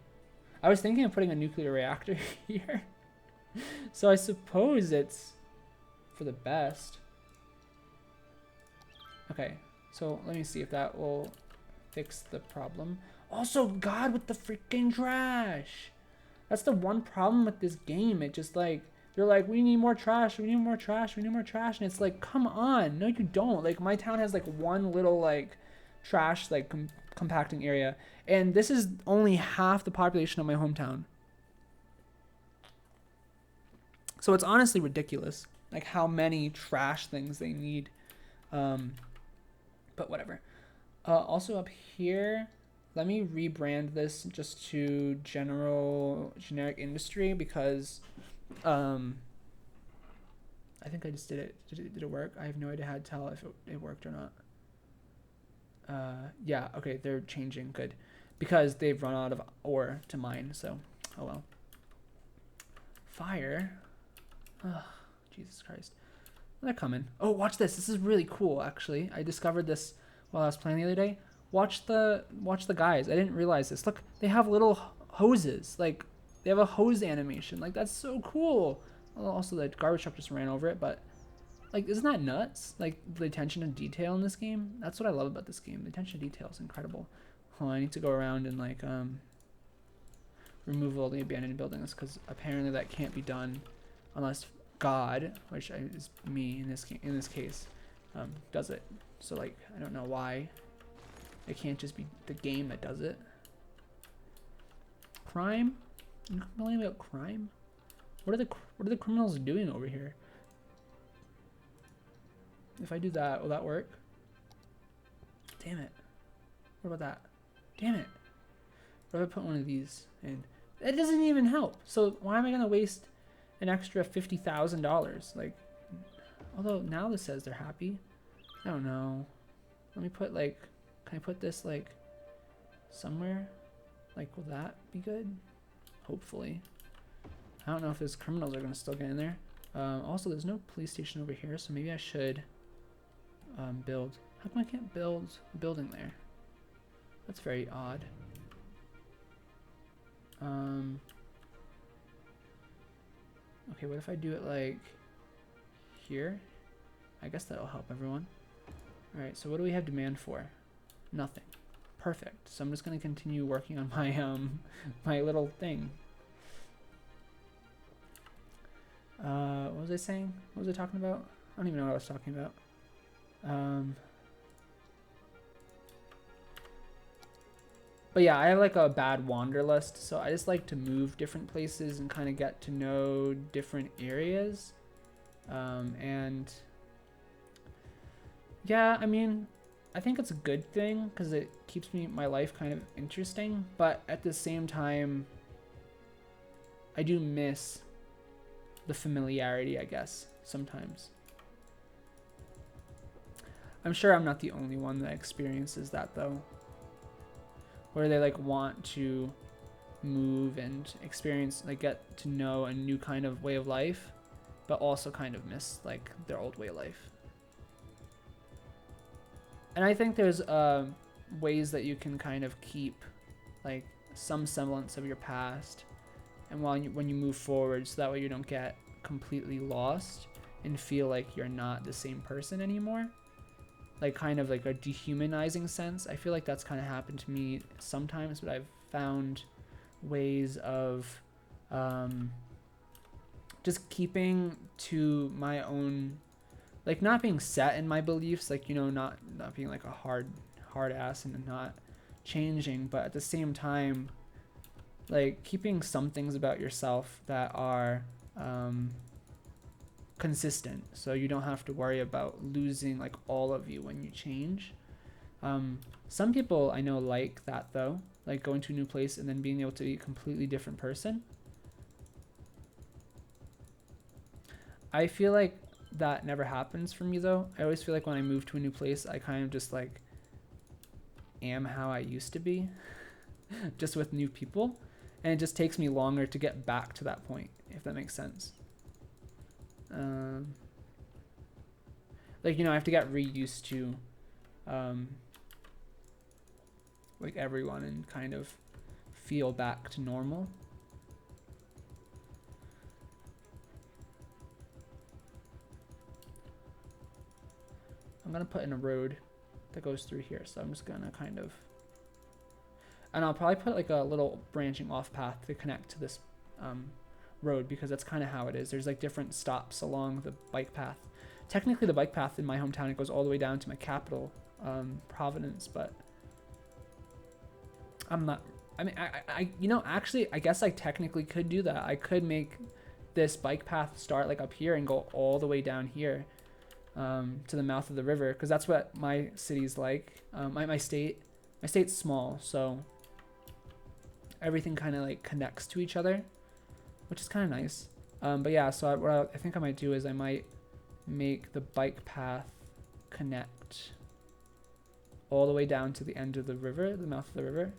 S1: I was thinking of putting a nuclear reactor here. So I suppose it's for the best. Okay, so let me see if that will fix the problem. Also, God, with the freaking trash. That's the one problem with this game. It just like, they're like, we need more trash, we need more trash, we need more trash. And it's like, come on. No, you don't. Like, my town has like one little like trash like compacting area. And this is only half the population of my hometown. So it's honestly ridiculous, like how many trash things they need. But whatever. Also up here, let me rebrand this just to generic industry because I think I just did it. Did it work? I have no idea how to tell if it worked or not. Yeah, okay, they're changing. Good. Because they've run out of ore to mine, so oh well. Fire. Oh, Jesus Christ. They're coming. Oh, watch this. This is really cool, actually. I discovered this while I was playing the other day. Watch the guys. I didn't realize this. Look, they have little hoses. Like, they have a hose animation. Like, that's so cool. Also, the garbage truck just ran over it, but like, isn't that nuts? Like, the attention to detail in this game. That's what I love about this game. The attention to detail is incredible. Hold on, I need to go around and like remove all the abandoned buildings because apparently that can't be done unless God, which is me in this case, does it. So like, I don't know why. It can't just be the game that does it. Crime? You complaining about crime? What are the criminals doing over here? If I do that, will that work? Damn it. What about that? Damn it. What if I put one of these in? That doesn't even help. So why am I gonna waste an extra $50,000? Like, although now this says they're happy. I don't know. Let me put like, can I put this like somewhere? Like, will that be good? Hopefully. I don't know if those criminals are gonna still get in there. Also, there's no police station over here, so maybe I should build. How come I can't build a building there? That's very odd. Okay, what if I do it like here? I guess that'll help everyone. Alright, so what do we have demand for? Nothing. Perfect. So I'm just gonna continue working on my my little thing. What was I saying? What was I talking about? I don't even know what I was talking about. But yeah, I have like a bad wanderlust, so I just like to move different places and kind of get to know different areas. And yeah, I mean, I think it's a good thing because it keeps my life kind of interesting, but at the same time, I do miss the familiarity, I guess, sometimes. I'm sure I'm not the only one that experiences that though, where they like want to move and experience, like get to know a new kind of way of life, but also kind of miss like their old way of life. And I think there's ways that you can kind of keep like some semblance of your past, and when you move forward, so that way you don't get completely lost and feel like you're not the same person anymore. Like kind of like a dehumanizing sense. I feel like that's kind of happened to me sometimes, but I've found ways of just keeping to my own, like not being set in my beliefs, like, you know, not being like a hard ass and not changing, but at the same time, like keeping some things about yourself that are consistent, so you don't have to worry about losing like all of you when you change. Some people I know like that though, like going to a new place and then being able to be a completely different person. I feel like that never happens for me though. I always feel like when I move to a new place, I kind of just like am how I used to be just with new people, and it just takes me longer to get back to that point, if that makes sense. Like, you know, I have to get reused to like everyone and kind of feel back to normal. I'm gonna put in a road that goes through here, so I'm just gonna kind of, and I'll probably put like a little branching off path to connect to this road, because that's kind of how it is. There's like different stops along the bike path. Technically the bike path in my hometown, it goes all the way down to my capital, Providence, but I'm not, I mean, I you know, actually I guess I technically could do that. I could make this bike path start like up here and go all the way down here to the mouth of the river, because that's what my city's like. My state's small, so everything kind of like connects to each other, which is kind of nice. But yeah, so what I think I might do is I might make the bike path connect all the way down to the end of the river, the mouth of the river,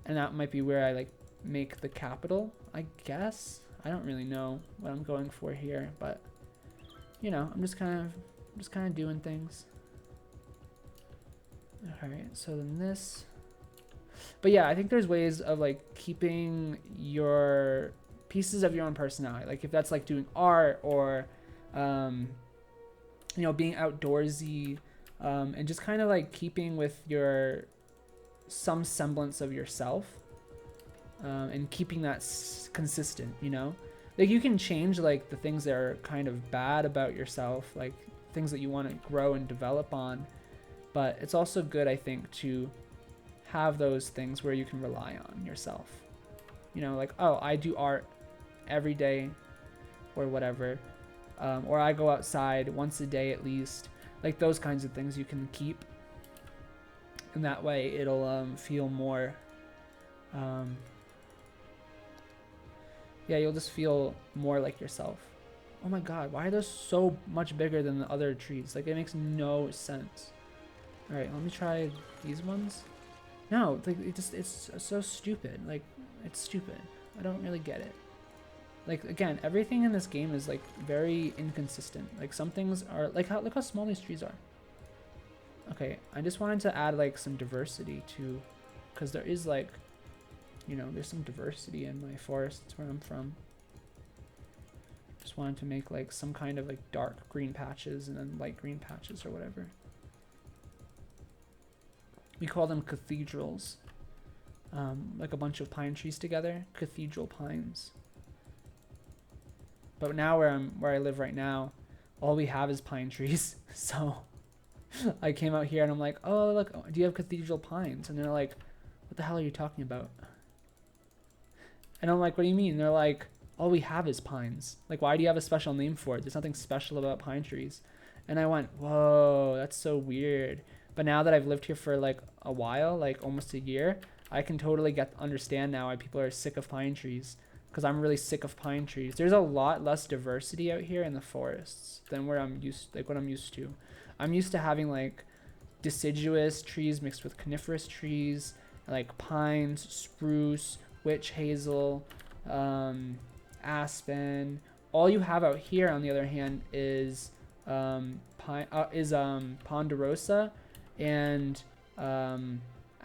S1: and that might be where I like make the capital, I guess. I don't really know what I'm going for here, but you know, I'm just kind of doing things. All right, so then this, but yeah, I think there's ways of like keeping your pieces of your own personality, like if that's like doing art or you know, being outdoorsy, and just kind of like keeping with your some semblance of yourself, and keeping that consistent, you know. Like you can change like the things that are kind of bad about yourself, like things that you want to grow and develop on, but it's also good, I think, to have those things where you can rely on yourself. You know, like, oh, I do art every day or whatever. Or I go outside once a day at least. Like those kinds of things you can keep. And that way it'll feel more... yeah, you'll just feel more like yourself. Oh my god, why are those so much bigger than the other trees? Like, it makes no sense. Alright, let me try these ones. No, like, it's so stupid. Like, it's stupid. I don't really get it. Like, again, everything in this game is, like, very inconsistent. Like, some things are... Like, look how small these trees are. Okay, I just wanted to add, like, some diversity to... Because there is, like... You know, there's some diversity in my forests where I'm from. Just wanted to make, like, some kind of, like, dark green patches and then light green patches or whatever. We call them cathedrals. Like a bunch of pine trees together. Cathedral pines. But now where I live right now, all we have is pine trees. So I came out here and I'm like, oh, look, do you have cathedral pines? And they're like, what the hell are you talking about? And I'm like, what do you mean? They're like, all we have is pines. Like, why do you have a special name for it? There's nothing special about pine trees. And I went, whoa, that's so weird. But now that I've lived here for like a while, like almost a year, I can totally understand now why people are sick of pine trees. Because I'm really sick of pine trees. There's a lot less diversity out here in the forests than where I'm used, like what I'm used to. I'm used to having like deciduous trees mixed with coniferous trees, like pines, spruce, witch hazel, aspen. All you have out here, on the other hand, is ponderosa and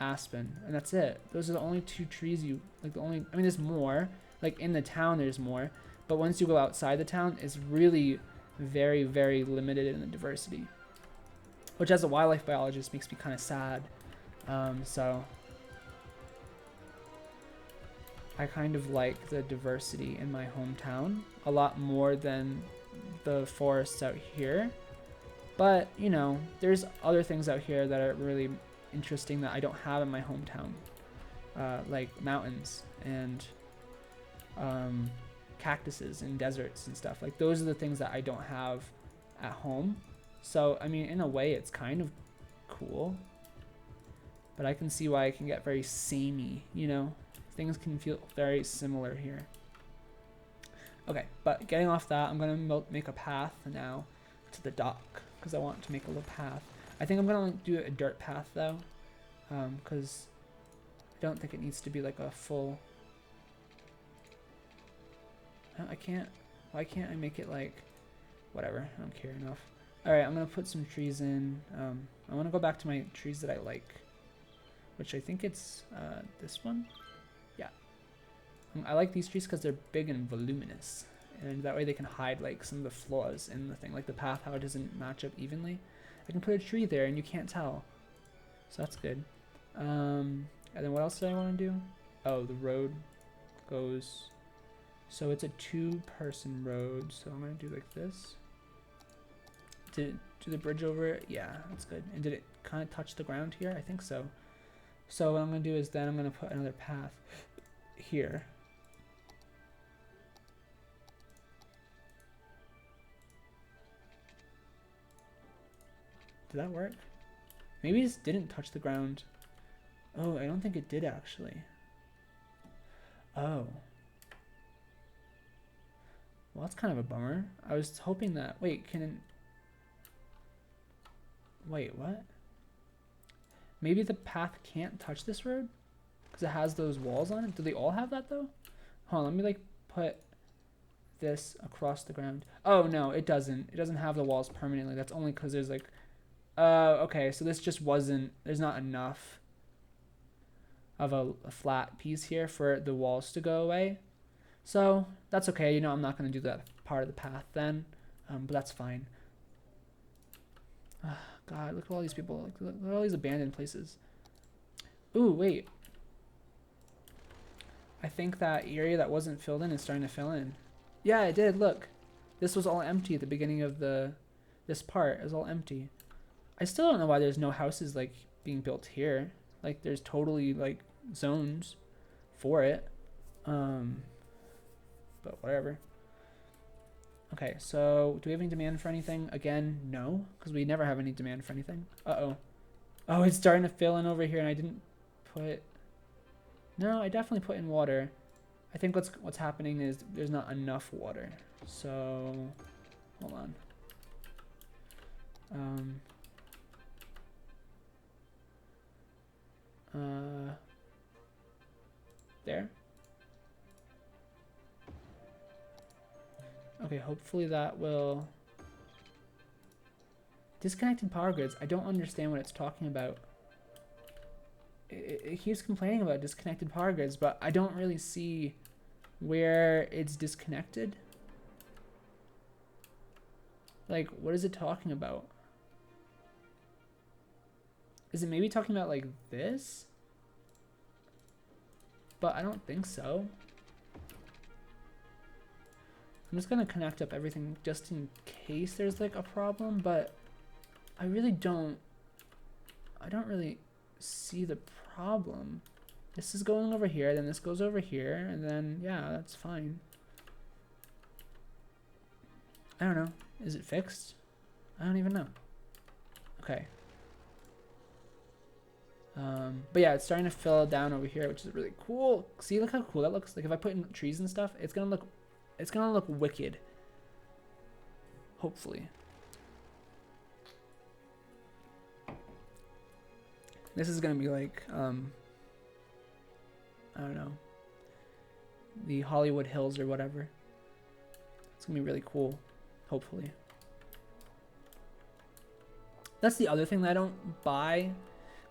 S1: aspen, and that's it. Those are the only two trees you like. I mean, there's more. Like in the town, there's more, but once you go outside the town, it's really very, very limited in the diversity. Which, as a wildlife biologist, makes me kind of sad. So I kind of like the diversity in my hometown a lot more than the forests out here. But, you know, there's other things out here that are really interesting that I don't have in my hometown. Like mountains and cactuses and deserts and stuff. Like, those are the things that I don't have at home. So, I mean, in a way, it's kind of cool. But I can see why it can get very samey, you know? Things can feel very similar here. Okay, but getting off that, I'm going to make a path now to the dock, because I want to make a little path. I think I'm going to do a dirt path, though, because I don't think it needs to be like a full... I can't... Why can't I make it like... Whatever, I don't care enough. Alright, I'm going to put some trees in. I want to go back to my trees that I like, which I think it's this one. Yeah. I like these trees because they're big and voluminous, and that way they can hide like some of the flaws in the thing, like the path, how it doesn't match up evenly. I can put a tree there and you can't tell, so that's good. And then what else did I want to do? Oh, the road goes, so it's a 2-person road, so I'm going to do like this. Did it do the bridge over it? Yeah, that's good. And did it kind of touch the ground here? I think so. So what I'm going to do is then I'm going to put another path here. Did that work? Maybe it just didn't touch the ground. Oh, I don't think it did actually. Oh. Well, that's kind of a bummer. I was hoping that... Wait, can it... Wait, what? Maybe the path can't touch this road? Because it has those walls on it? Do they all have that, though? Hold on, let me, like, put this across the ground. Oh, no, it doesn't. It doesn't have the walls permanently. That's only because there's, like... okay, so this just wasn't... There's not enough of a flat piece here for the walls to go away. So, that's okay. You know, I'm not going to do that part of the path then. But that's fine. God, look at all these people. Look at all these abandoned places. Ooh, wait. I think that area that wasn't filled in is starting to fill in. Yeah, it did. Look. This was all empty at the beginning of this part. It was all empty. I still don't know why there's no houses, like, being built here. Like there's totally like zones for it. But whatever. Okay, so do we have any demand for anything? Again, no, because we never have any demand for anything. Uh-oh. Oh, it's starting to fill in over here, and I didn't put... No, I definitely put in water. I think what's happening is there's not enough water. So, hold on. There. Okay, hopefully that will... Disconnected power grids. I don't understand what it's talking about. It keeps complaining about disconnected power grids, but I don't really see where it's disconnected. Like, what is it talking about? Is it maybe talking about like this? But I don't think so. I'm just gonna connect up everything just in case there's like a problem, but I don't really see the problem. This is going over here, then this goes over here, and then yeah, that's fine. I don't know. Is it fixed? I don't even know. Okay. But yeah, it's starting to fill down over here, which is really cool. See, look how cool that looks. Like if I put in trees and stuff, it's gonna look wicked. Hopefully. This is gonna be like, I don't know, the Hollywood Hills or whatever. It's gonna be really cool, hopefully. That's the other thing that I don't buy.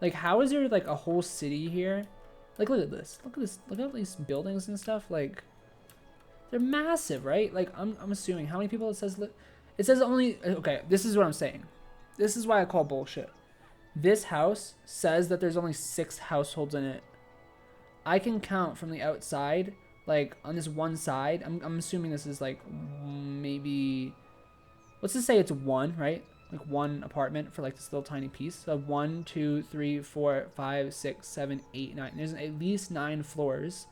S1: Like, how is there like a whole city here? Like, look at this. Look at this. Look at these buildings and stuff. Like, they're massive, right? Like, I'm assuming how many people it says. It says only. Okay, this is what I'm saying. This is why I call bullshit. This house says that there's only 6 households in it. I can count from the outside, like on this one side. I'm assuming this is like maybe. Let's just say it's 1, right? Like 1 apartment for like this little tiny piece. So 1, 2, 3, 4, 5, 6, 7, 8, 9. There's at least 9 floors.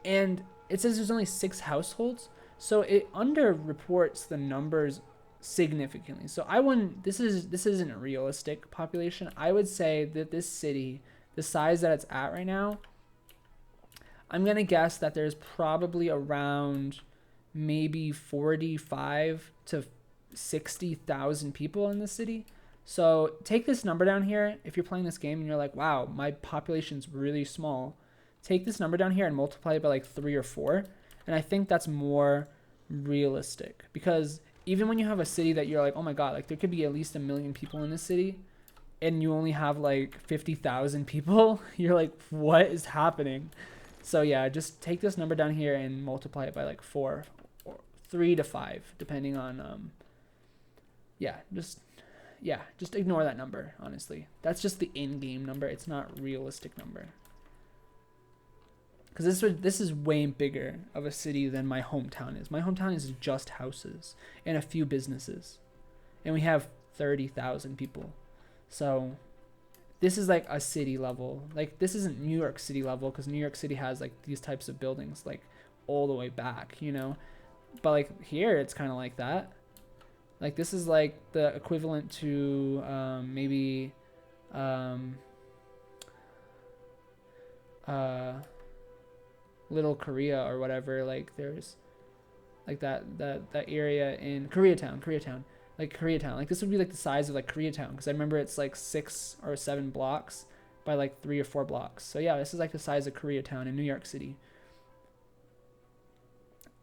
S1: And it says there's only 6 households. So it underreports the numbers significantly. So I wouldn't, this isn't a realistic population. I would say that this city, the size that it's at right now, I'm going to guess that there's probably around maybe 45 to 60,000 people in the city. So take this number down here. If you're playing this game and you're like, wow, my population's really small, take this number down here and multiply it by like 3 or 4. And I think that's more realistic, because even when you have a city that you're like, oh my God, like there could be at least 1 million people in this city and you only have like 50,000 people, you're like, what is happening? So yeah, just take this number down here and multiply it by like 4 or 3 to 5, depending on, just ignore that number, honestly. That's just the in-game number. It's not a realistic number. Because this is way bigger of a city than my hometown is. My hometown is just houses and a few businesses. And we have 30,000 people. So this is like a city level. Like this isn't New York City level, because New York City has like these types of buildings like all the way back, you know? But like here, it's kind of like that. Like this is like the equivalent to maybe Little Korea or whatever. Like there's like that area in Koreatown. Like Koreatown. Like this would be like the size of like Koreatown, because I remember it's like 6 or 7 blocks by like 3 or 4 blocks. So yeah, this is like the size of Koreatown in New York City.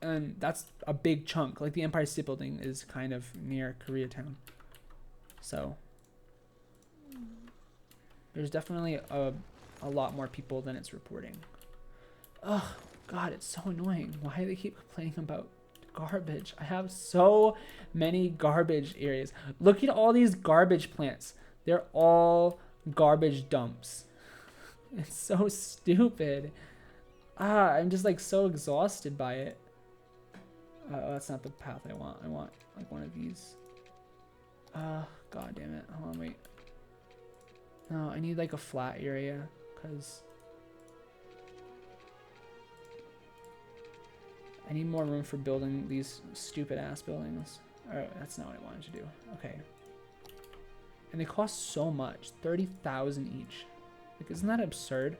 S1: And that's a big chunk. Like the Empire State Building is kind of near Koreatown. So there's definitely a lot more people than it's reporting. Oh God, it's so annoying. Why do they keep complaining about garbage? I have so many garbage areas. Look at all these garbage plants. They're all garbage dumps. It's so stupid. I'm just like so exhausted by it. Oh, that's not the path I want. I want like one of these. God damn it. Hold on, wait. No, I need like a flat area because I need more room for building these stupid ass buildings. Alright, that's not what I wanted to do. Okay. And they cost so much. 30,000 each. Like, isn't that absurd?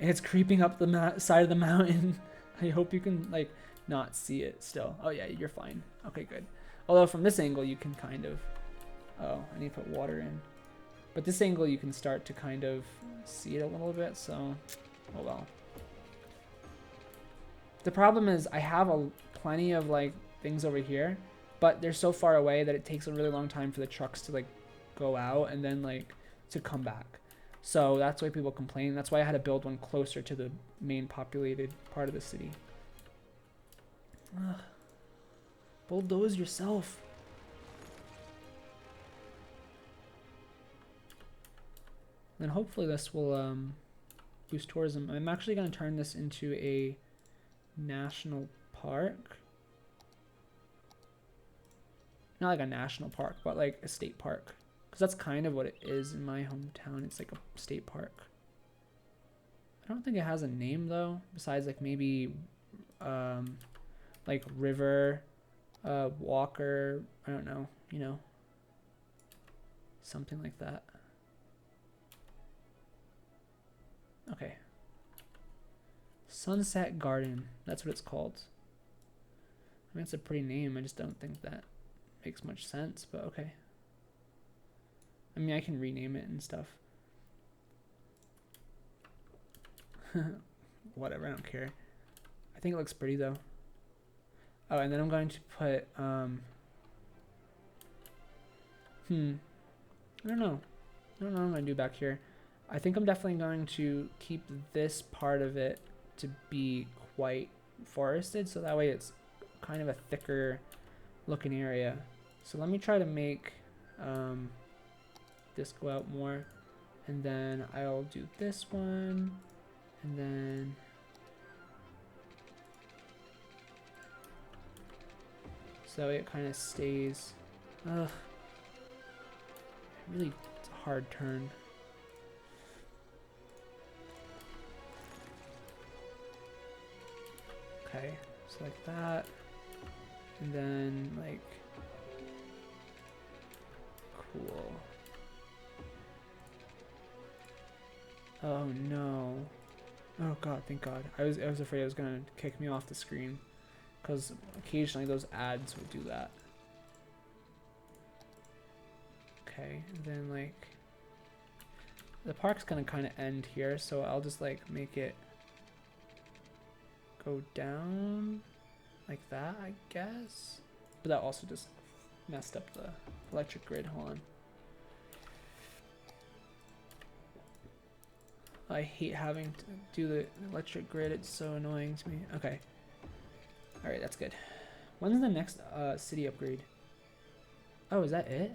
S1: And it's creeping up the side of the mountain. I hope you can, like, not see it still. Oh, yeah, you're fine. Okay, good. Although from this angle, you can kind of... Oh, I need to put water in. But this angle, you can start to kind of see it a little bit, so... Oh, well. The problem is I have plenty of, like, things over here, but they're so far away that it takes a really long time for the trucks to, like, go out and then, like, to come back. So that's why people complain. That's why I had to build one closer to the main populated part of the city. Ugh. Bulldoze yourself. Then hopefully this will boost tourism. I'm actually going to turn this into a national park. Not like a national park, but like a state park. Because that's kind of what it is in my hometown. It's like a state park. I don't think it has a name though, besides like maybe like River, Walker, I don't know, you know, something like that. Okay. Sunset Garden, that's what it's called. I mean, it's a pretty name, I just don't think that makes much sense, but okay. I mean, I can rename it and stuff. Whatever, I don't care. I think it looks pretty though. Oh, and then I'm going to put, I don't know. I don't know what I'm going to do back here. I think I'm definitely going to keep this part of it to be quite forested, so that way it's kind of a thicker looking area. So let me try to make this go out more, and then I'll do this one, and then so it kind of stays. Ugh, really hard turn. Okay, so like that, and then like, cool. Oh no. Oh god, thank god. I was afraid it was gonna kick me off the screen, because occasionally those ads would do that. Okay, and then like, the park's gonna kind of end here, so I'll just like make it go down like that, I guess. But that also just messed up the electric grid. Hold on. I hate having to do the electric grid. It's so annoying to me. Okay. Alright, that's good. When's the next city upgrade? Oh, is that it?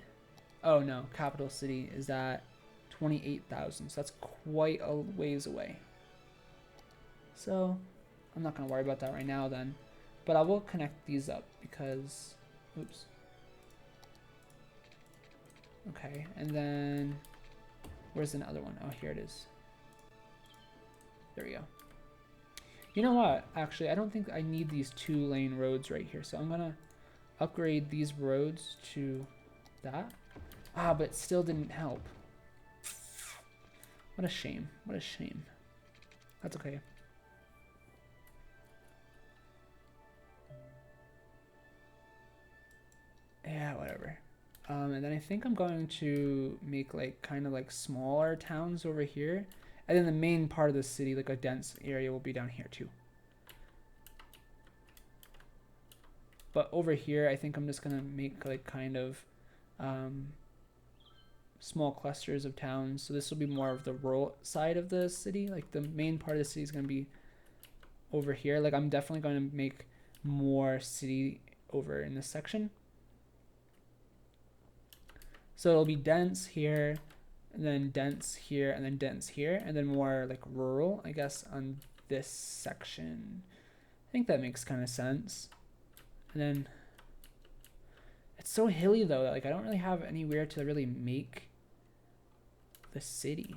S1: Oh no, capital city is at 28,000. So that's quite a ways away. So I'm not going to worry about that right now then. But I will connect these up because... Oops. Okay, and then... Where's the other one? Oh, here it is. There we go. You know what? Actually, I don't think I need these 2-lane roads right here. So I'm going to upgrade these roads to that. Ah, but it still didn't help. What a shame. What a shame. That's okay. Yeah, whatever. And then I think I'm going to make like kind of like smaller towns over here. And then the main part of the city, like a dense area, will be down here too. But over here, I think I'm just going to make like kind of small clusters of towns. So this will be more of the rural side of the city. Like the main part of the city is going to be over here. Like I'm definitely going to make more city over in this section. So it'll be dense here, and then dense here, and then dense here, and then more like rural, I guess, on this section. I think that makes kind of sense. And It's so hilly though, like I don't really have anywhere to really make the city.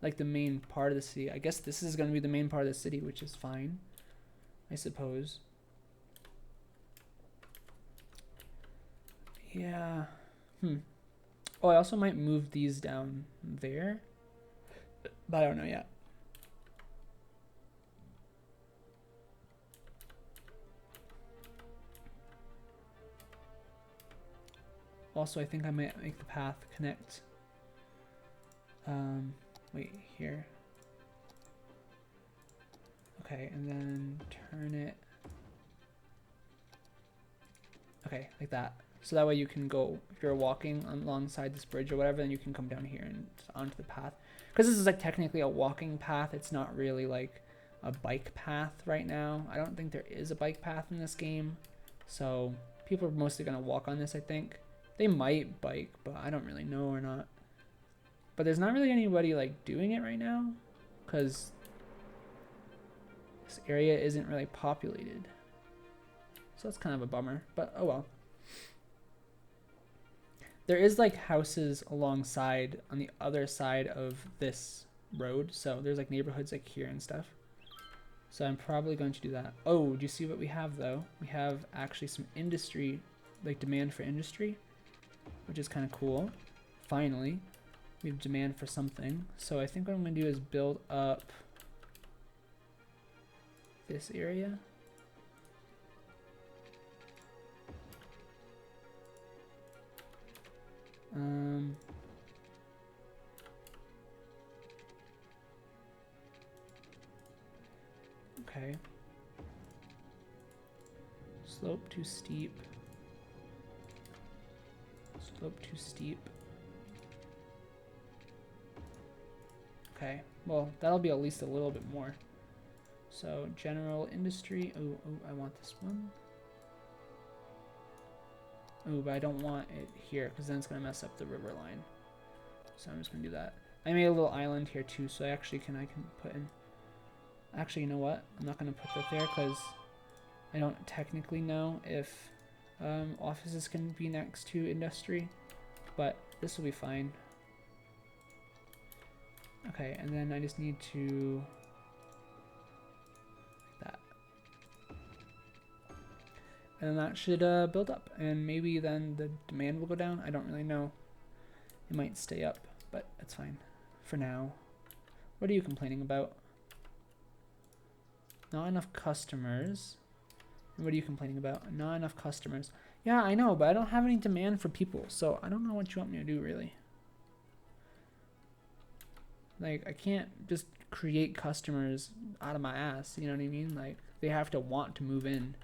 S1: Like the main part of the city. I guess this is gonna be the main part of the city, which is fine, I suppose. Yeah. Oh, I also might move these down there, but I don't know yet. Also, I think I might make the path connect. Wait, here. Okay, and then turn it. Okay, like that. So that way you can go, if you're walking alongside this bridge or whatever, then you can come down here and onto the path. Because this is like technically a walking path. It's not really like a bike path right now. I don't think there is a bike path in this game. So people are mostly going to walk on this, I think. They might bike, but I don't really know or not. But there's not really anybody like doing it right now because this area isn't really populated. So that's kind of a bummer, but oh well. There is like houses alongside on the other side of this road. So there's like neighborhoods like here and stuff. So I'm probably going to do that. Oh, do you see what we have though? We have actually some industry, like demand for industry, which is kind of cool. Finally, we have demand for something. So I think what I'm going to do is build up this area. Okay. Slope too steep. Slope too steep. Okay, well, that'll be at least a little bit more. So, general industry. Oh, I want this one. Oh, but I don't want it here because then it's going to mess up the river line. So I'm just going to do that. I made a little island here too, so I can put in... Actually, you know what? I'm not going to put that there because I don't technically know if offices can be next to industry, but this will be fine. Okay, and then I just need to... that. And that should build up, and maybe then the demand will go down. I don't really know. It might stay up, but it's fine for now. What are you complaining about? Not enough customers. And what are you complaining about? Not enough customers. Yeah, I know, but I don't have any demand for people, so I don't know what you want me to do, really. Like, I can't just create customers out of my ass, you know what I mean? Like, they have to want to move in.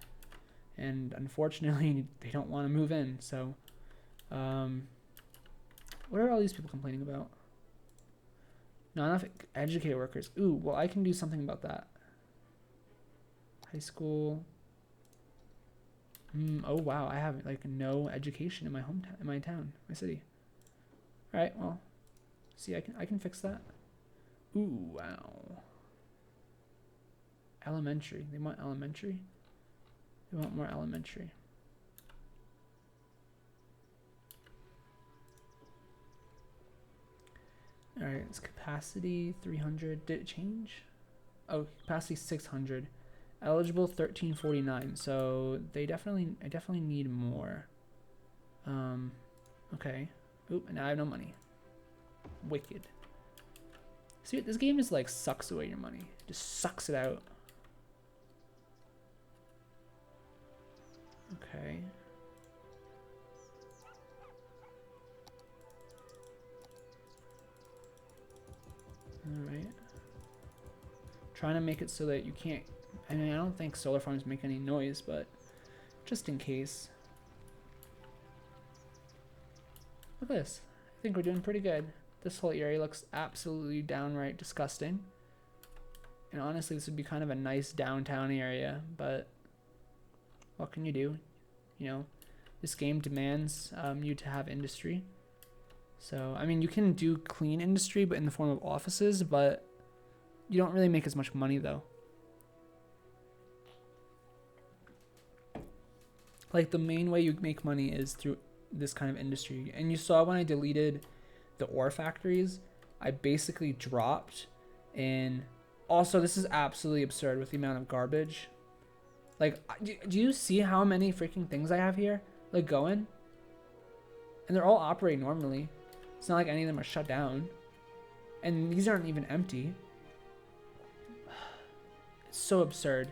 S1: And unfortunately, they don't want to move in, so... what are all these people complaining about? Not enough educated workers. Ooh, well, I can do something about that. High school. Oh wow, I have like no education in my hometown, in my town, my city. All right, well, see, I can fix that. Ooh, wow. Elementary. They want elementary. They want more elementary. All right, it's capacity 300. Did it change? Oh, capacity 600. Eligible 1349. So I definitely need more. Okay. Oop, and now I have no money. Wicked. See, this game is like sucks away your money. Just sucks it out. Okay. All right. Trying to make it so that you can't. I mean, I don't think solar farms make any noise, but just in case. Look at this. I think we're doing pretty good. This whole area looks absolutely downright disgusting. And honestly, this would be kind of a nice downtown area, but what can you do? You know, this game demands you to have industry. So, I mean, you can do clean industry, but in the form of offices, but you don't really make as much money, though. Like the main way you make money is through this kind of industry. And you saw when I deleted the ore factories, I basically dropped in. Also, this is absolutely absurd with the amount of garbage. Like, do you see how many freaking things I have here? Like going? And they're all operating normally. It's not like any of them are shut down. And these aren't even empty. It's so absurd.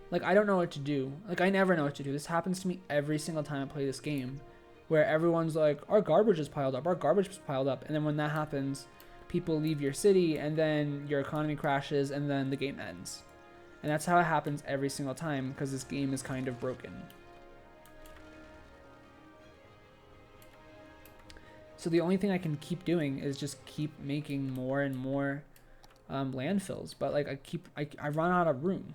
S1: Like, I don't know what to do. Like, I never know what to do. This happens to me every single time I play this game. Where everyone's like, our garbage is piled up. Our garbage is piled up. And then when that happens, people leave your city. And then your economy crashes. And then the game ends. And that's how it happens every single time. Because this game is kind of broken. So the only thing I can keep doing is just keep making more and more landfills. But like I run out of room.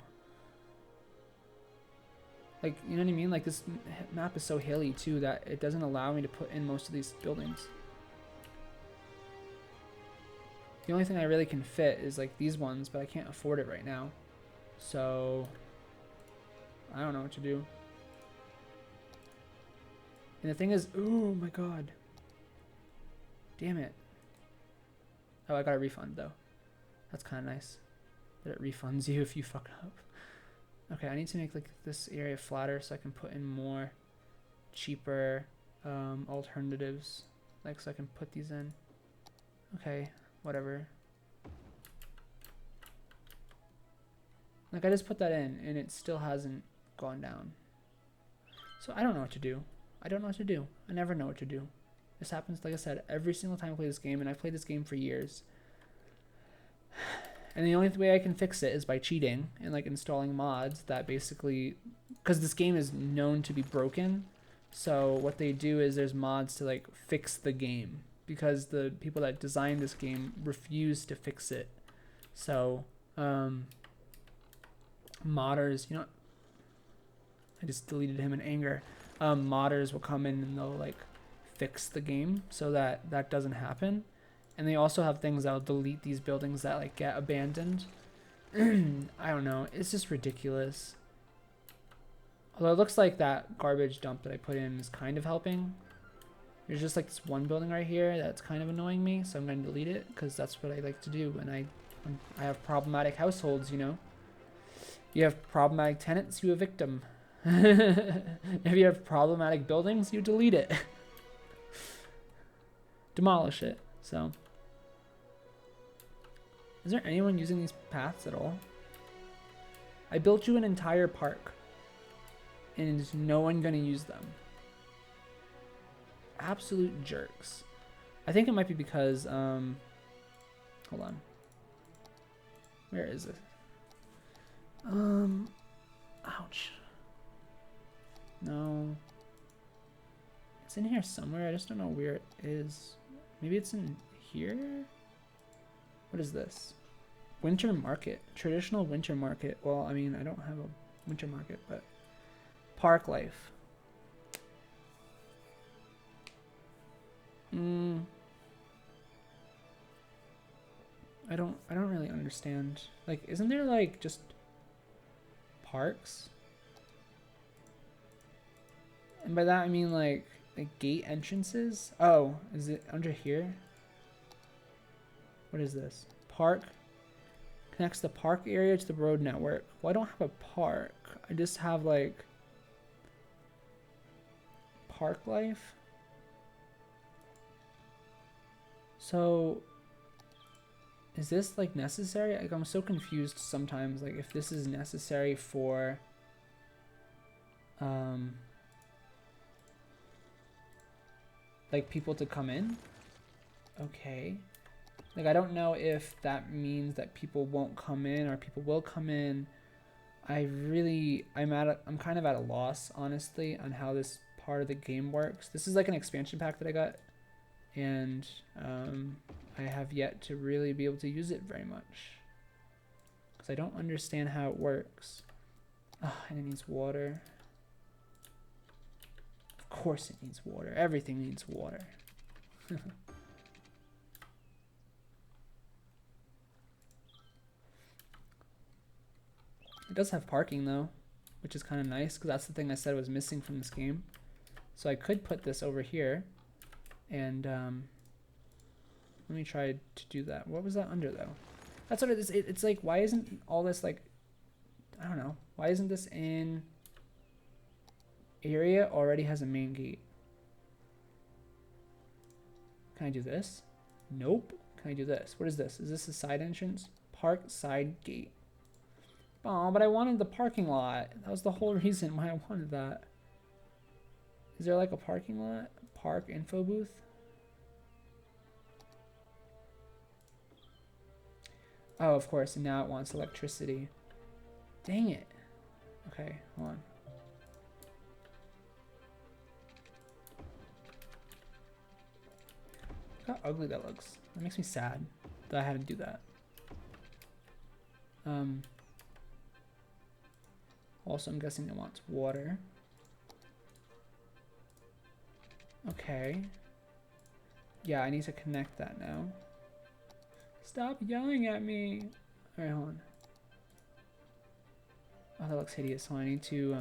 S1: Like, you know what I mean? Like, this map is so hilly, too, that it doesn't allow me to put in most of these buildings. The only thing I really can fit is, like, these ones, but I can't afford it right now. So, I don't know what to do. And the thing is, oh my god. Damn it. Oh, I got a refund, though. That's kind of nice. That it refunds you if you fuck up. Okay, I need to make like this area flatter so I can put in more cheaper alternatives. Like, so I can put these in. Okay, whatever. Like, I just put that in and it still hasn't gone down. So I don't know what to do. I don't know what to do. I never know what to do. This happens, like I said, every single time I play this game, and I've played this game for years. And the only way I can fix it is by cheating and like installing mods that basically, because this game is known to be broken. So what they do is there's mods to like fix the game because the people that designed this game refuse to fix it. So modders, you know, I just deleted him in anger. Modders will come in and they'll like fix the game so that that doesn't happen. And they also have things that will delete these buildings that like get abandoned. I don't know. It's just ridiculous. Although it looks like that garbage dump that I put in is kind of helping. There's just like this one building right here that's kind of annoying me. So I'm going to delete it because that's what I like to do when I have problematic households, you know. You have problematic tenants, you evict them. If you have problematic buildings, you delete it. Demolish it. So, is there anyone using these paths at all? I built you an entire park, and is no one gonna use them? Absolute jerks. I think it might be because, hold on. Where is it? Ouch. No. It's in here somewhere, I just don't know where it is. Maybe it's in here? What is this? Winter market. Traditional winter market. Well, I mean, I don't have a winter market, but park life. I don't really understand. Like, isn't there like just parks? And by that I mean like gate entrances? Oh, is it under here? What is this? Park. Connects the park area to the road network. Well, I don't have a park. I just have like park life. So is this like necessary? Like, I'm so confused sometimes, like if this is necessary for like people to come in. Okay. Like, I don't know if that means that people won't come in or people will come in. I'm kind of at a loss, honestly, on how this part of the game works. This is like an expansion pack that I got, and I have yet to really be able to use it very much because I don't understand how it works. Oh, and it needs water. Of course it needs water. Everything needs water. It does have parking though. which is kind of nice because that's the thing I said was missing from this game. So I could put this over here, and let me try to do that. What was that under though? That's what it is. It's like, why isn't all this like, I don't know. Why isn't this in area already has a main gate? Can I do this? Nope. Can I do this? What is this? Is this a side entrance? Park side gate. Oh, but I wanted the parking lot. That was the whole reason why I wanted that. Is there like a parking lot? Park info booth? Oh, of course, and now it wants electricity. Dang it. Okay, hold on. Look how ugly that looks. That makes me sad that I had to do that. Also, I'm guessing it wants water. Okay. Yeah, I need to connect that now. Stop yelling at me. Alright, hold on. Oh, that looks hideous. So I need to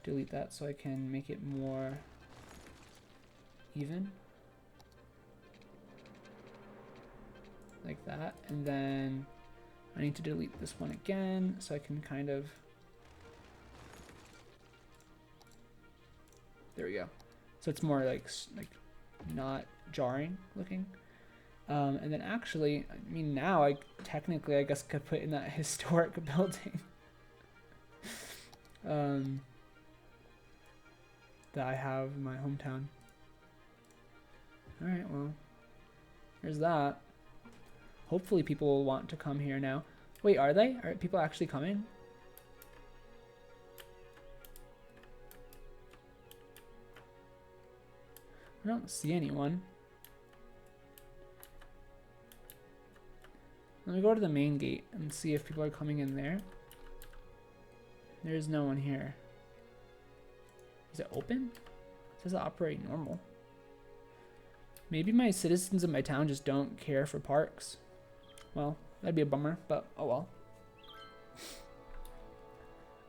S1: delete that so I can make it more even. Like that. And then I need to delete this one again so I can kind of... There we go. So it's more like not jarring looking. And then actually, I mean, now I technically, I guess, could put in that historic building that I have in my hometown. All right, well, there's that. Hopefully people will want to come here now. Wait, are they? Are people actually coming? I don't see anyone. Let me go to the main gate and see if people are coming in there. There's no one here. Is it open? It says operate normal. Maybe my citizens in my town just don't care for parks. Well, that'd be a bummer, but oh well.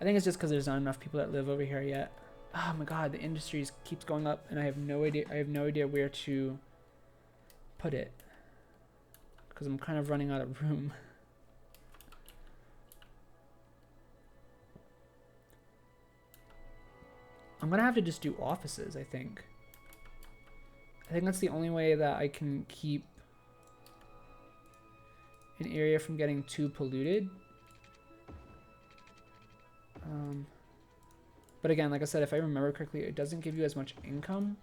S1: I think it's just because there's not enough people that live over here yet. Oh my god, the industry keeps going up and I have no idea where to put it. Because I'm kind of running out of room. I'm gonna have to just do offices, I think. I think that's the only way that I can keep an area from getting too polluted. But again, like I said, if I remember correctly, it doesn't give you as much income.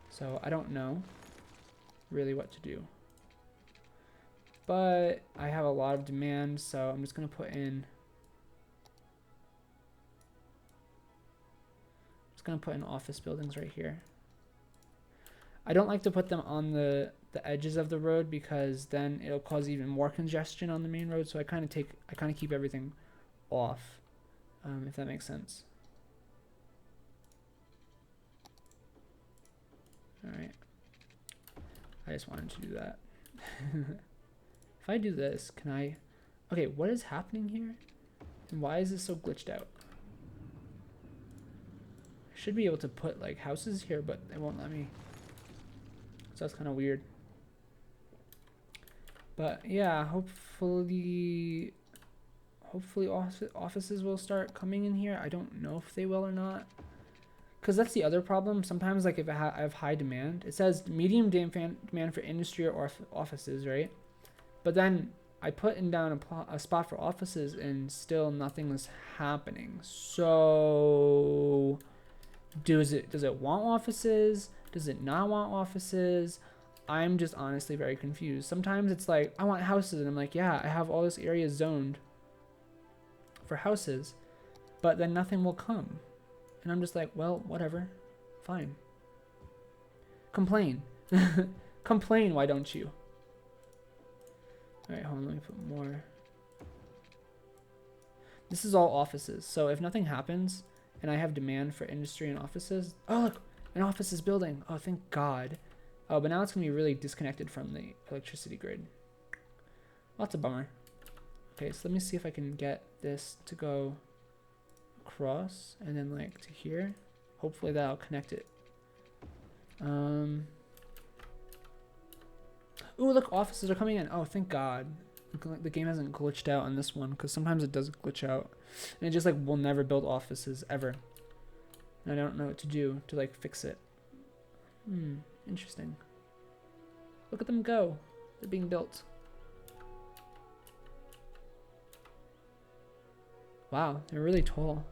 S1: So I don't know really what to do. But I have a lot of demand, so I'm just going to put in... office buildings right here. I don't like to put them on the edges of the road because then it'll cause even more congestion on the main road. So I kind of keep everything off, if that makes sense. All right. I just wanted to do that. If I do this, can I... Okay, what is happening here? And why is this so glitched out? I should be able to put like houses here, but they won't let me. So that's kind of weird. But yeah, hopefully offices will start coming in here. I don't know if they will or not. Because that's the other problem. Sometimes like if I have high demand, it says medium demand for industry or offices, right? But then I put in down a spot for offices and still nothing is happening. So does it want offices? Does it not want offices? I'm just honestly very confused. Sometimes it's like, I want houses. And I'm like, yeah, I have all this area zoned for houses. But then nothing will come. And I'm just like, well, whatever. Fine. Complain. Complain, why don't you? Alright, hold on, let me put more. This is all offices. So if nothing happens and I have demand for industry and offices. Oh, look, an office is building. Oh, thank God. Oh, but now it's going to be really disconnected from the electricity grid. Well, that's a bummer. Okay, so let me see if I can get this to go across and then like to here. Hopefully that'll connect it. Ooh, look, offices are coming in. Oh, thank God. The game hasn't glitched out on this one, because sometimes it does glitch out. And it just like will never build offices ever. And I don't know what to do to like fix it. Interesting. Look at them go. They're being built. Wow, they're really tall.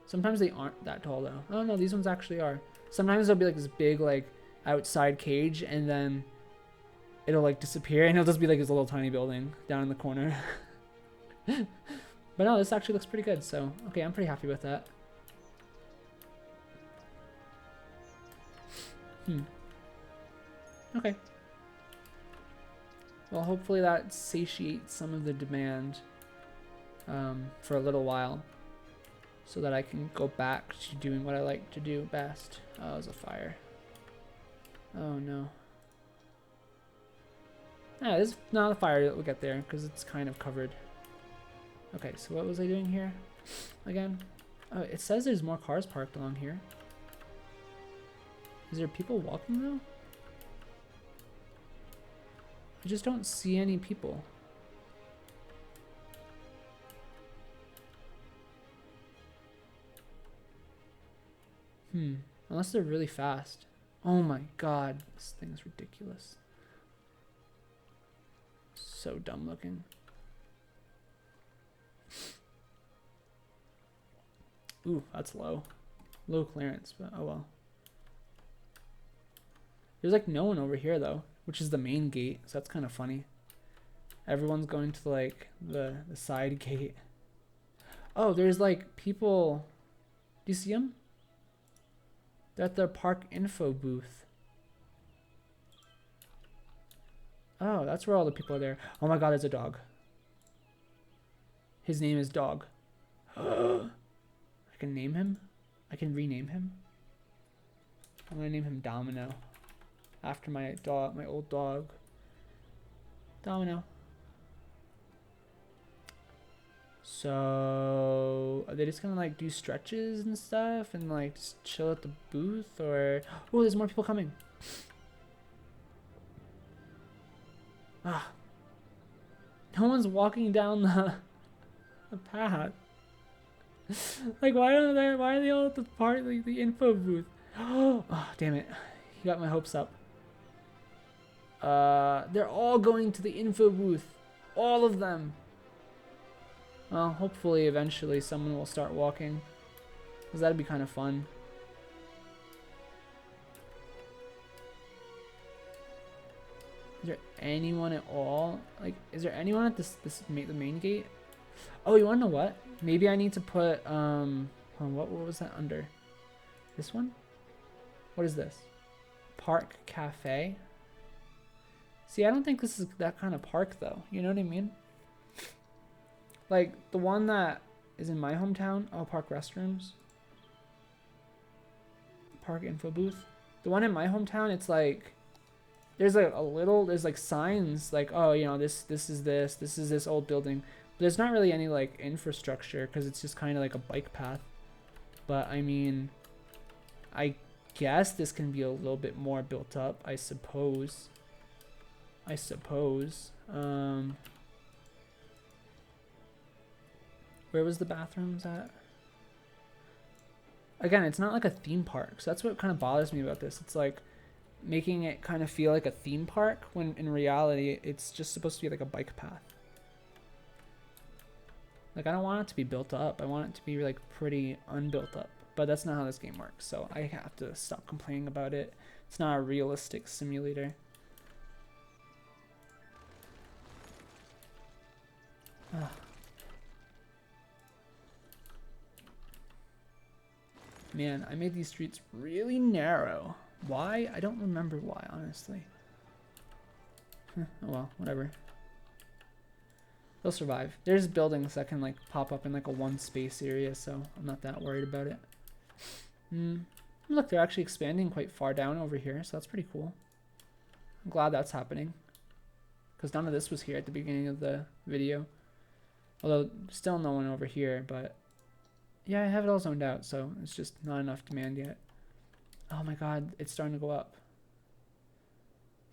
S1: Sometimes they aren't that tall though. Oh no, these ones actually are. Sometimes there'll be like this big like outside cage and then it'll like disappear and it'll just be like this little tiny building down in the corner. But no, this actually looks pretty good, so okay, I'm pretty happy with that. Okay. Well, hopefully that satiates some of the demand for a little while so that I can go back to doing what I like to do best. Oh, there's a fire. Oh no. Yeah, this is not a fire that we'll get there because it's kind of covered. Okay, so what was I doing here again? Oh, it says there's more cars parked along here. Is there people walking though? I just don't see any people. Unless they're really fast. Oh my God, this thing's ridiculous. So dumb looking. Ooh, that's low. Low clearance, but oh well. There's like no one over here though, which is the main gate, so that's kind of funny. Everyone's going to like the side gate. Oh, there's like people. Do you see them? They're at their park info booth. Oh, that's where all the people are there. Oh my God, there's a dog. His name is Dog. I can name him. I can rename him. I'm gonna name him Domino. After my dog, my old dog. Domino. So are they just gonna like do stretches and stuff and like just chill at the booth, or oh, there's more people coming. Ah, no one's walking down the path. Like why are they all at the part, like the info booth? Oh damn it, you got my hopes up. They're all going to the info booth, all of them. Well, hopefully eventually someone will start walking, because that'd be kind of fun. Is there anyone at all? Like, is there anyone at the main gate? Oh, you wanna know what? Maybe I need to put what was that under? This one? What is this? Park Cafe. See, I don't think this is that kind of park though. You know what I mean? Like the one that is in my hometown. Oh, park restrooms. Park info booth. The one in my hometown, it's like there's like there's like signs like, oh, you know, this is this old building. But there's not really any like infrastructure because it's just kind of like a bike path. But I mean, I guess this can be a little bit more built up, I suppose. Where was the bathrooms at? Again, it's not like a theme park, so that's what kind of bothers me about this. It's like making it kind of feel like a theme park when in reality it's just supposed to be like a bike path. Like, I don't want it to be built up. I want it to be like pretty unbuilt up, but that's not how this game works, so I have to stop complaining about it. It's not a realistic simulator. Man, I made these streets really narrow. Why? I don't remember why, honestly. Oh well, whatever. They'll survive. There's buildings that can like pop up in like a one space area, so I'm not that worried about it. Look, they're actually expanding quite far down over here, so that's pretty cool. I'm glad that's happening, because none of this was here at the beginning of the video. Although still no one over here, but yeah, I have it all zoned out, so it's just not enough demand yet. Oh my god, it's starting to go up.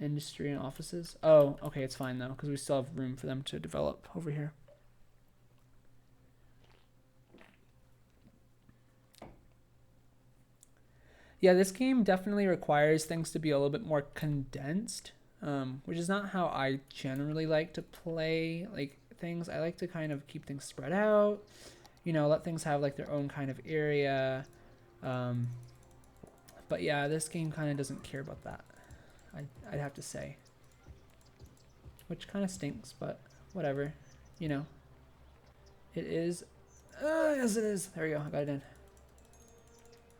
S1: Industry and offices. Oh, okay, it's fine though, because we still have room for them to develop over here. Yeah, this game definitely requires things to be a little bit more condensed, which is not how I generally like to play like things. I like to kind of keep things spread out, let things have like their own kind of area. But yeah, this game kind of doesn't care about that, I'd have to say, which kind of stinks, but whatever, it is. Yes, it is. There we go. I got it in.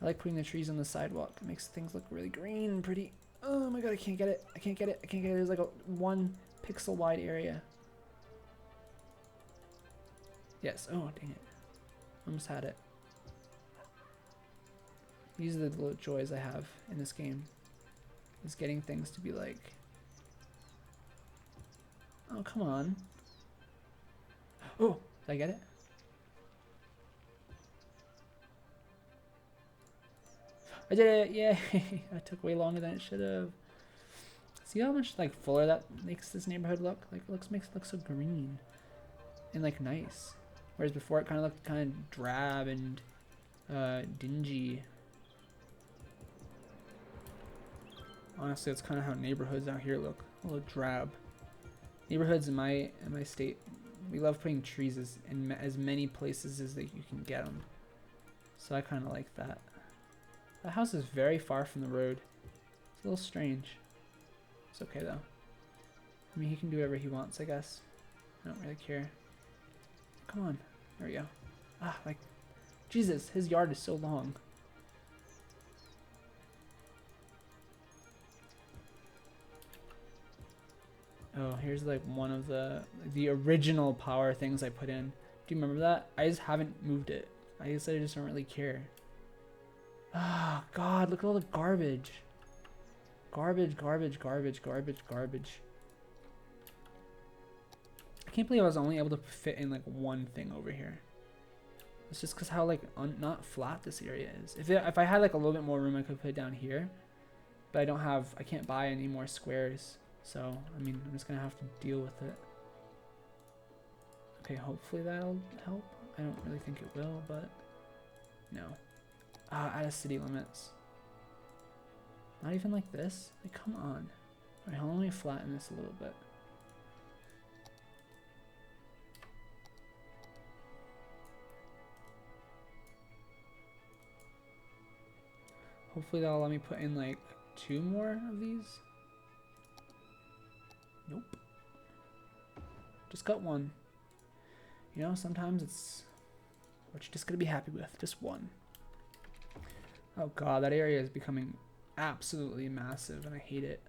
S1: I like putting the trees on the sidewalk. It makes things look really green and pretty. Oh my god, I can't get it. I can't get it. I can't get it. There's like a 1 pixel wide area. Yes. Oh, dang it. Almost had it. These are the little joys I have in this game. Is getting things to be like... Oh, come on. Oh, did I get it? I did it! Yay! That took way longer than it should have. See how much like fuller that makes this neighborhood look? Like makes it look so green and like nice. Whereas before it kind of looked kind of drab and dingy. Honestly, that's kind of how neighborhoods out here look. A little drab. Neighborhoods in my state, we love putting trees in as many places as that you can get them. So I kind of like that. The house is very far from the road. It's a little strange. It's okay though. I mean, he can do whatever he wants, I guess. I don't really care. Come on. There we go. Ah, like, Jesus, his yard is so long. Oh, here's like one of the original power things I put in. Do you remember that? I just haven't moved it. I guess I just don't really care. Ah, oh, God, look at all the garbage. Garbage, garbage, garbage, garbage, garbage. I can't believe I was only able to fit in like one thing over here. It's just because how like not flat this area is. If I had like a little bit more room, I could put it down here. But I can't buy any more squares. So, I mean, I'm just going to have to deal with it. Okay, hopefully that'll help. I don't really think it will, but no. Out of city limits. Not even like this? Like, come on. Alright, let me flatten this a little bit. Hopefully that'll let me put in like 2 more of these. Nope. Just got 1. You know, sometimes it's what you're just gonna be happy with. Just 1. Oh god, that area is becoming absolutely massive and I hate it.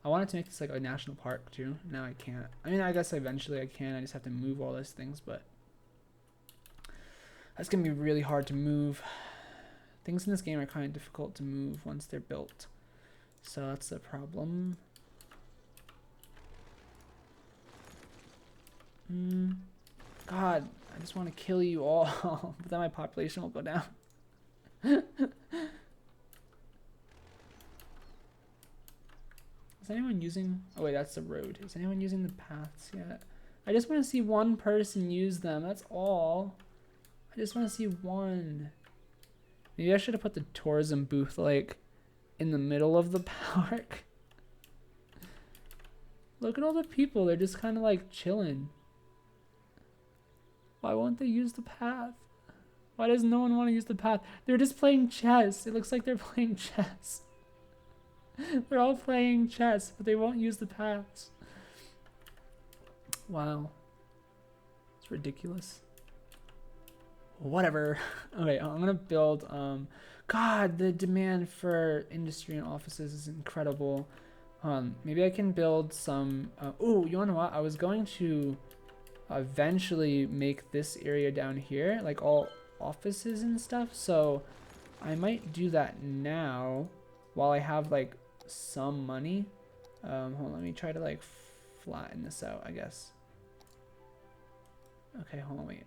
S1: I wanted to make this like a national park too. Now I can't. I mean, I guess eventually I can. I just have to move all those things, but that's gonna be really hard to move. Things in this game are kind of difficult to move once they're built. So that's a problem. God, I just want to kill you all, but then my population will go down. Is anyone using... Oh wait, that's the road. Is anyone using the paths yet? I just want to see one person use them, that's all. I just want to see one. Maybe I should have put the tourism booth like in the middle of the park. Look at all the people, they're just kind of like chilling. Why won't they use the path? Why does no one want to use the path? They're just playing chess. It looks like they're playing chess. They're all playing chess, but they won't use the paths. Wow. It's ridiculous. Whatever. Okay, I'm gonna build, God, the demand for industry and offices is incredible. Maybe I can build some, oh, you wanna know what? I was going to eventually make this area down here like all offices and stuff, so I might do that now while I have like some money. Hold on, let me try to like flatten this out, I guess. Okay, hold on, wait.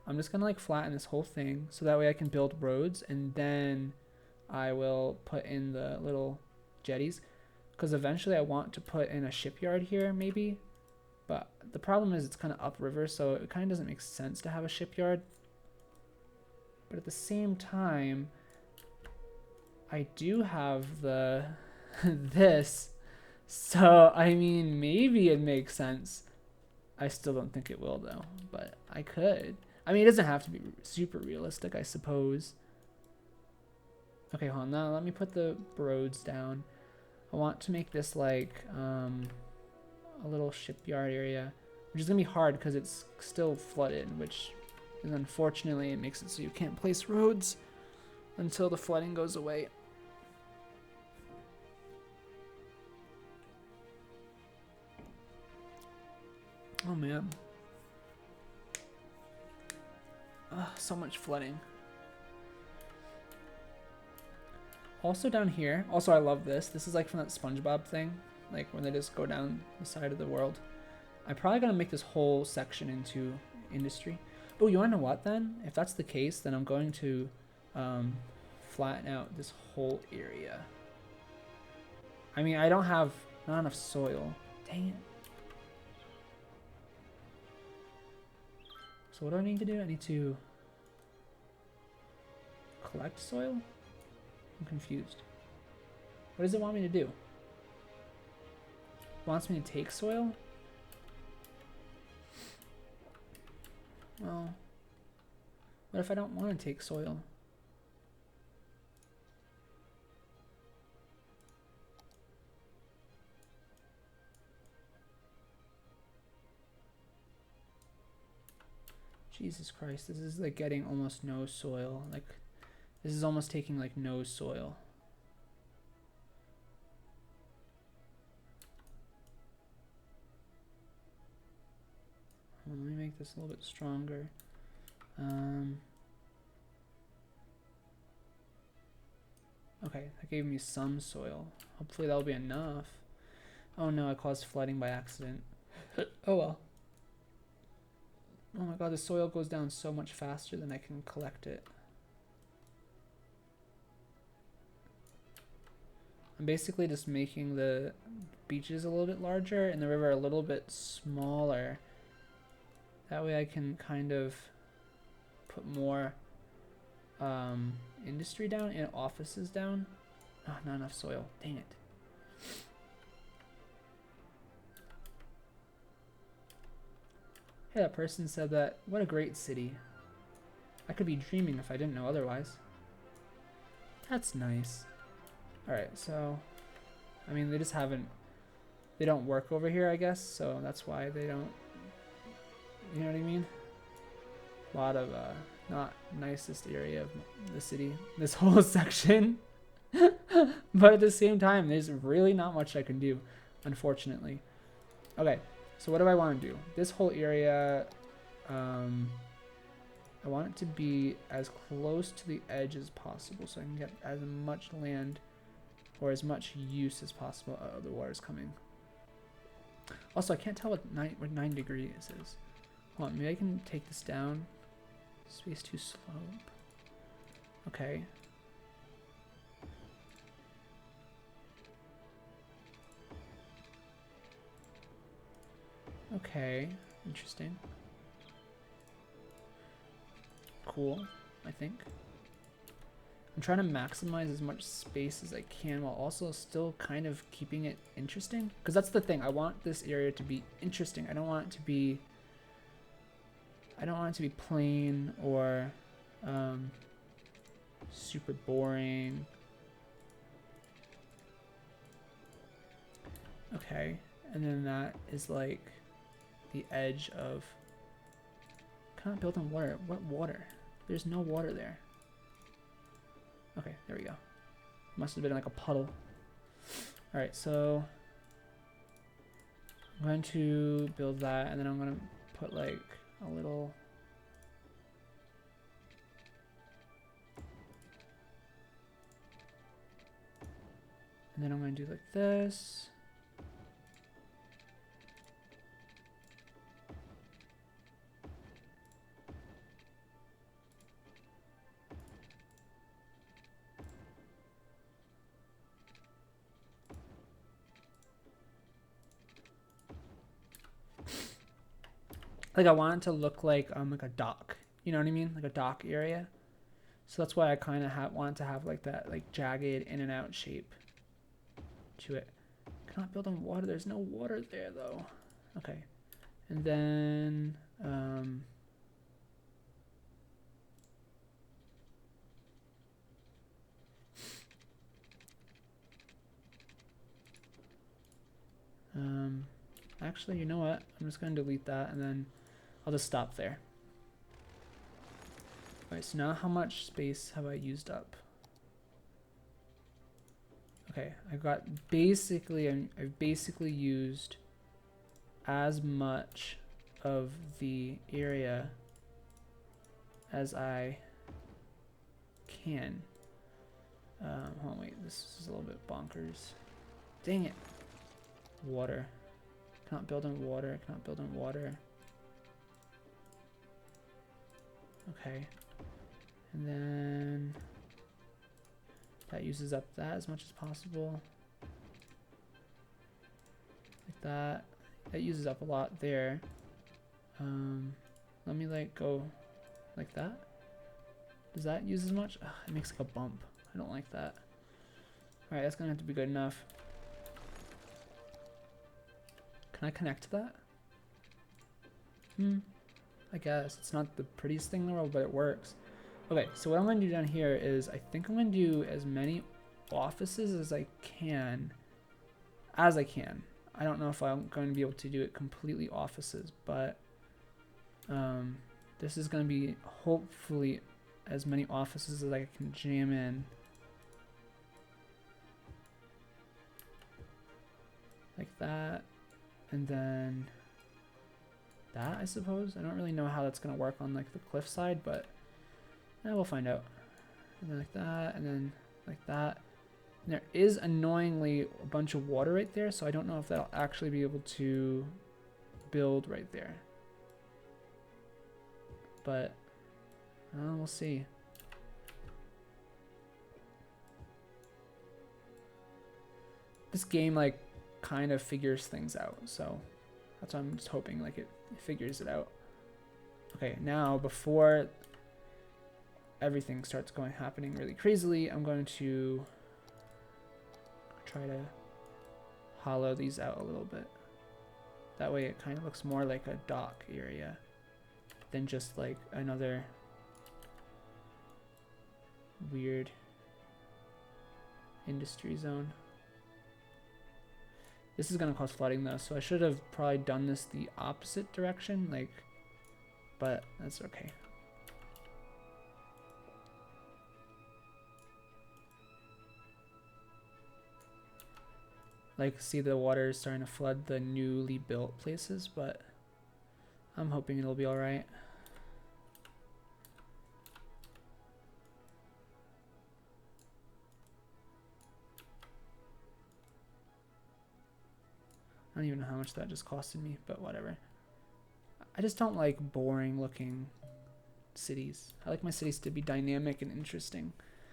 S1: I'm just gonna like flatten this whole thing so that way I can build roads, and then I will put in the little jetties, because eventually I want to put in a shipyard here maybe, but the problem is it's kind of upriver, so it kind of doesn't make sense to have a shipyard. But at the same time, I do have the this, so I mean maybe it makes sense. I still don't think it will though, but I could. I mean, it doesn't have to be super realistic, I suppose. Okay, hold on. Now let me put the roads down. I want to make this like a little shipyard area, which is gonna be hard because it's still flooded, which is unfortunately it makes it so you can't place roads until the flooding goes away. Oh man. So much flooding. Also down here, also I love this. This is like from that SpongeBob thing, like when they just go down the side of the world. I'm probably gonna make this whole section into industry. Oh, you wanna know what then? If that's the case, then I'm going to flatten out this whole area. I mean, I don't have not enough soil. Dang it. So what do I need to do? I need to collect soil? I'm confused. What does it want me to do? It wants me to take soil? Well, what if I don't want to take soil? Jesus Christ, this is like getting almost no soil. Like, this is almost taking like no soil. Let me make this a little bit stronger. Okay, that gave me some soil. Hopefully that'll be enough. Oh no, I caused flooding by accident. Oh well. Oh my god, the soil goes down so much faster than I can collect it. I'm basically just making the beaches a little bit larger and the river a little bit smaller. That way I can kind of put more industry down and offices down. Oh, not enough soil. Dang it. Hey, that person said that. What a great city. I could be dreaming if I didn't know otherwise. That's nice. Alright, so I mean they just haven't, they don't work over here, I guess, so that's why they don't, you know what I mean? A lot of not nicest area of the city, this whole section. But at the same time, there's really not much I can do, unfortunately. Okay, so what do I want to do? This whole area, I want it to be as close to the edge as possible so I can get as much land or as much use as possible. Oh, the water's coming. Also, I can't tell what 9 degrees is. Hold on, maybe I can take this down. Space to slope. Okay. Okay, interesting. Cool, I think. I'm trying to maximize as much space as I can while also still kind of keeping it interesting. Because that's the thing, I want this area to be interesting. I don't want it to be plain or super boring. Okay, and then that is like the edge of, can't build on water. What water? There's no water there. Okay, there we go. Must have been like a puddle. Alright, so I'm going to build that, and then I'm going to put like a little, and then I'm going to do like this. Like I want it to look like a dock. You know what I mean? Like a dock area. So that's why I kind of want to have like that like jagged in and out shape to it. Cannot build on water. There's no water there though. Okay. And then actually, you know what? I'm just going to delete that and then I'll just stop there. Alright, so now how much space have I used up? Okay, I've basically used as much of the area as I can. Hold on, wait, this is a little bit bonkers. Dang it. Water. Cannot build on water, cannot build on water. Okay. And then that uses up that as much as possible. Like that. That uses up a lot there. Let me like go like that. Does that use as much? Ugh, it makes like a bump. I don't like that. Alright, that's gonna have to be good enough. Can I connect to that? I guess. It's not the prettiest thing in the world, but it works. Okay, so what I'm going to do down here is I think I'm going to do as many offices as I can. I don't know if I'm going to be able to do it completely offices, but this is going to be hopefully as many offices as I can jam in. Like that. And then that, I suppose. I don't really know how that's going to work on like the cliff side, but we'll find out. And then like that, and then like that. And there is annoyingly a bunch of water right there, so I don't know if that'll actually be able to build right there. But we'll see. This game like kind of figures things out, so that's why I'm just hoping like it figures it out. Okay, now before everything starts happening really crazily, I'm going to try to hollow these out a little bit. That way it kind of looks more like a dock area than just like another weird industry zone. This is gonna cause flooding though, so I should have probably done this the opposite direction, like, but that's okay. Like, see the water is starting to flood the newly built places, but I'm hoping it'll be alright. I don't even know how much that just costed me, but whatever. I just don't like boring looking cities. I like my cities to be dynamic and interesting,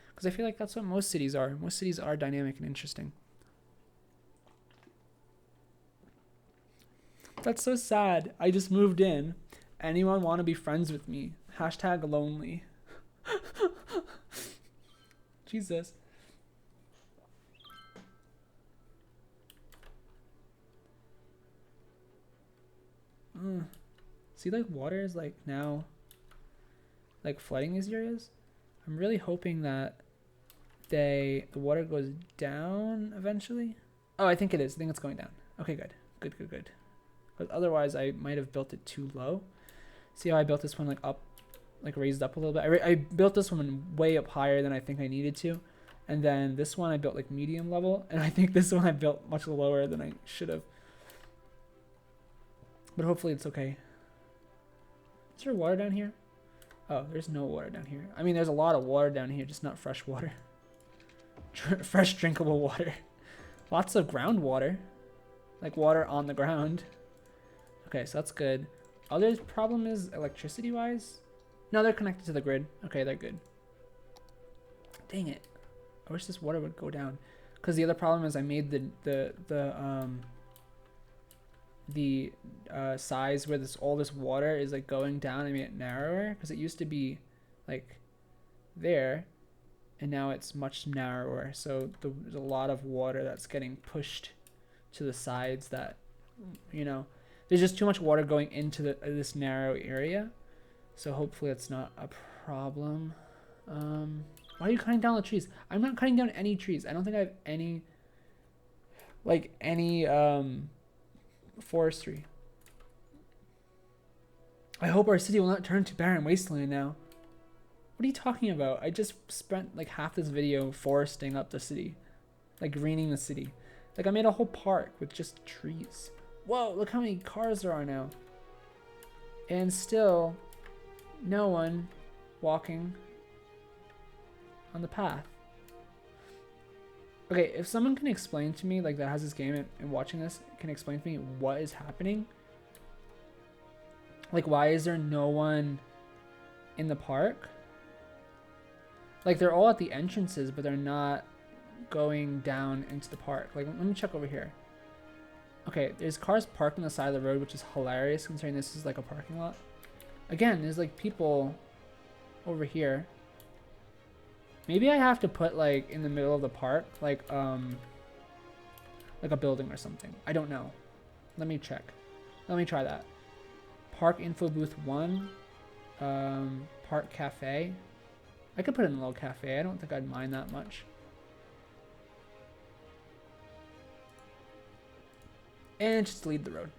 S1: because I feel like that's what most cities are. Most cities are dynamic and interesting. That's so sad. I just moved in. Anyone want to be friends with me? Hashtag lonely. Jesus. See, like, water is like now like flooding these areas. I'm really hoping that the water goes down eventually. Oh, I think it is. I think it's going down. Okay, good. Good. But otherwise I might have built it too low. See how I built this one like up, like raised up a little bit. I built this one way up higher than I think I needed to. And then this one I built like medium level. And I think this one I built much lower than I should have. But hopefully it's okay. Is there water down here? Oh, there's no water down here. I mean, there's a lot of water down here, just not fresh water. Fresh drinkable water. Lots of groundwater. Like water on the ground. Okay, so that's good. Other problem is electricity-wise. No, they're connected to the grid. Okay, they're good. Dang it. I wish this water would go down. Because the other problem is I made the the size where all this water is like going down and made it narrower, because it used to be like there, and now it's much narrower. So there's a lot of water that's getting pushed to the sides that, you know, there's just too much water going into this narrow area. So hopefully it's not a problem. Why are you cutting down the trees? I'm not cutting down any trees. I don't think I have any forestry. I hope our city will not turn to barren wasteland now. What are you talking about? I just spent like half this video foresting up the city, like greening the city. Like I made a whole park with just trees. Whoa, look how many cars there are now. And still no one walking on the path. Okay, if someone can explain to me, like that has this game and watching this, can explain to me what is happening. Like why is there no one in the park? Like they're all at the entrances, but they're not going down into the park. Like let me check over here. Okay, there's cars parked on the side of the road, which is hilarious considering this is like a parking lot. Again, there's like people over here. Maybe I have to put like in the middle of the park, like a building or something. I don't know. Let me check. Let me try that. Park info booth 1. Park cafe. I could put in a little cafe. I don't think I'd mind that much. And just delete the road.